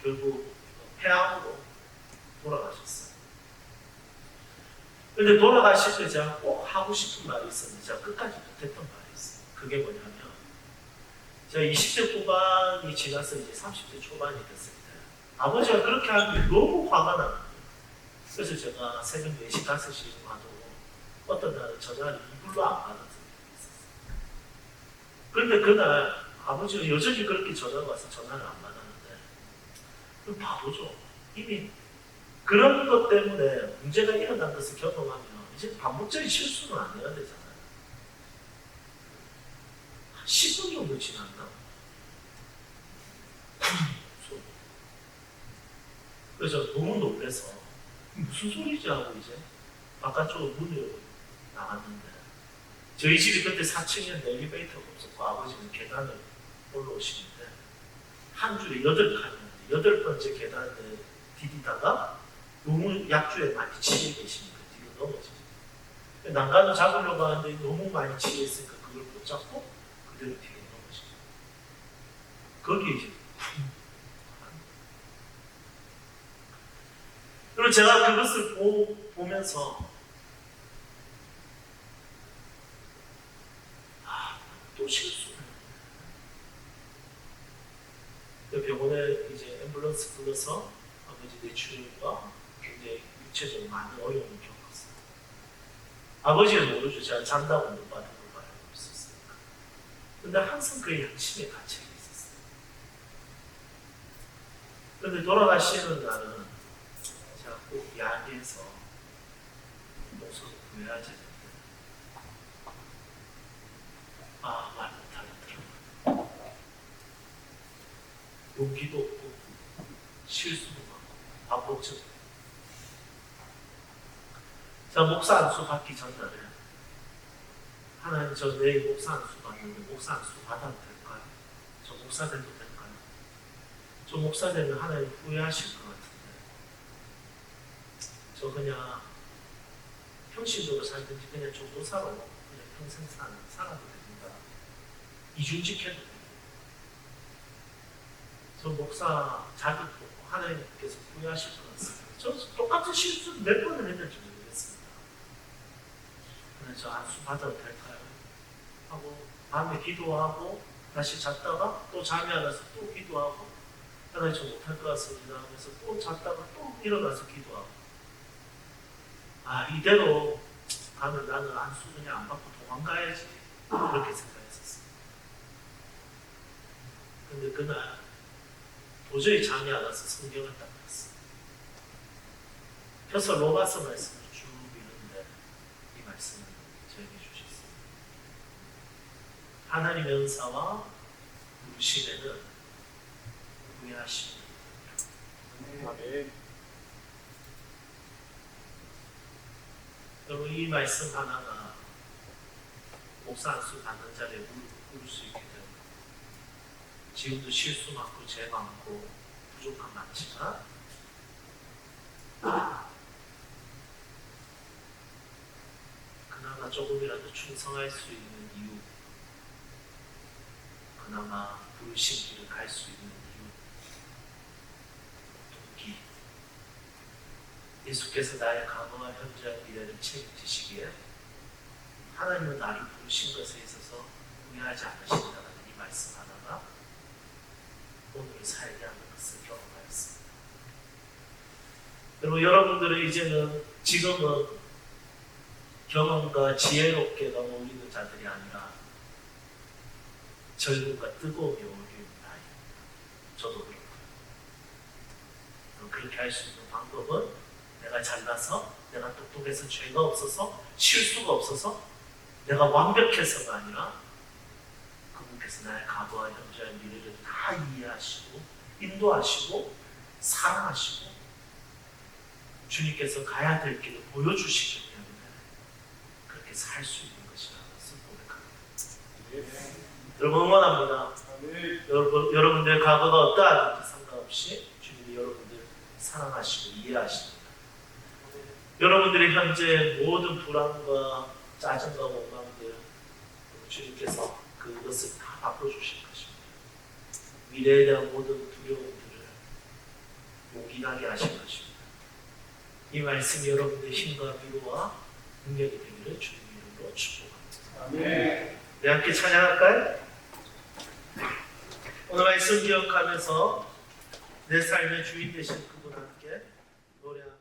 결국 폐암으로 돌아가셨어요. 근데 돌아가실 때 제가 꼭 하고 싶은 말이 있었는데 제가 끝까지 못했던 말이 있어요. 그게 뭐냐면 제가 20대 후반이 지나서 이제 30대 초반이 됐을 때 아버지가 그렇게 하는 게 너무 화가 나는 거예요. 그래서 제가 새벽 4시, 5시 와도 어떤 날은 전화를 이불로 안 받았던 적이 있었어요. 그런데 그날 아버지가 여전히 그렇게 전화가 와서 전화를 안 받았는데 그럼 바보죠. 이미 그런 것 때문에 문제가 일어난 것을 경험하면 이제 반복적인 실수는 안 해야 되잖아요. 한 10분 정도 지났나? 그래서 너무 놀래서 무슨 소리지 하고 이제 바깥쪽으로 문을 열고 나갔는데 저희 집이 그때 4층이었는데 엘리베이터가 없었고 아버지는 계단을 올라오시는데 한 줄에 8칸이었는데 8번째 계단을 디디다가 너무 약주에 많이 취해 계시니까 뒤로 넘어지죠. 난간을 잡으려고 하는데 너무 많이 취해 있으니까 그걸 못 잡고 그대로 뒤로 넘어지죠. 거기에 이제 그리고 제가 그것을 보면서 또 실수를 병원에 이제 앰뷸런스 불러서 아버지 뇌출혈과 굉장히 육체적으로 많은 어려움을 겪었어요. 아버지는 모르죠. 제가 잔다고 못 받은 걸 알고 있었으니까. 근데 항상 그 양심에 갇혀 있었어요. 그런데 돌아가시는 날은 제가 꼭 야기해서 목소리 구해야지 했는데 말 못하겠더라고요. 용기도 없고 실수도 많고 반복적으로. 제가 목사 안수 받기 전날에 하나님 저 내일 목사 안수 받는데 목사 안수 받아도 될까요? 저 목사 돼도 될까요? 저 목사 되면 하나님 후회하실 것 같은데 저 그냥 평신도로 살든지 그냥 조도사로 그냥 평생 살아도 됩니다. 이중직해도 됩니다. 저 목사 자격도 하나님께서 후회하실 것 같습니다. 저 똑같은 실수를 몇 번을 했는지 모르겠습니다. 그래서 저 안수 받아도 될까요? 하고 밤에 기도하고 다시 잤다가 또 잠이 안 와서 또 기도하고 하나님 저 못할 것 같습니다 하면서 또 잤다가 또 일어나서 기도하고, 아 이대로 가면 나는 안수 그냥 안 받고 도망가야지 그렇게 생각했었어요. 근데 그날 도저히 잠이 안 와서 성경을 딱 봤어요. 펴서 로마서 말씀을 쭉 읽는데 이 말씀을 저에게 주셨어요. 하나님의 은사와 부르심에는 구애하십니다. 여러분 이 말씀 하나가 목사 안수 받는 자리에 부를 수 있게 됩니다. 지금도 실수 많고 죄 많고 부족한 많지만 그나마 조금이라도 충성할 수 있는 이유, 그나마 부르신 길을 갈 수 있는 이유, 동기, 예수께서 나의 과거와 현재와 미래를 책임지시기에 하나님은 나를 부르신 것에 있어서 후회하지 않으신다는 이 말씀 하나가 오늘 살게 하는 것을 경험하였습니다. 그리고 여러분들은 이제는 지금은 경험과 지혜롭게가 어울리는 자들이 아니라 젊음과 뜨거움이 어울리는 나이입니다. 저도 그렇고요. 그렇게 할 수 있는 방법은 내가 잘나서, 내가 똑똑해서 죄가 없어서, 실수가 없어서, 내가 완벽해서가 아니라 그분께서 나의 과거와 현재와 미래를 다 이해하시고 인도하시고 사랑하시고 주님께서 가야 될 길을 보여주시기 때문에 그렇게 살 수 있는 것이라는 것을 고백합니다. 여러분 응원합니다. 여러분들의 과거가 어떠하든지 상관없이 주님이 여러분들 사랑하시고 이해하십니다. 여러분들의 현재 모든 불안과 짜증과 원망들 주님께서 그것을 다 바꿔주실 것입니다. 미래에 대한 모든 두려움들을 용기나게 하실 것입니다. 이 말씀이 여러분들의 힘과 위로와 능력이 되기를 주님 이름으로 축복합니다. 네, 함께 찬양할까요? 오늘 말씀 기억하면서 내 삶의 주인 되신 그분 함께 노래하는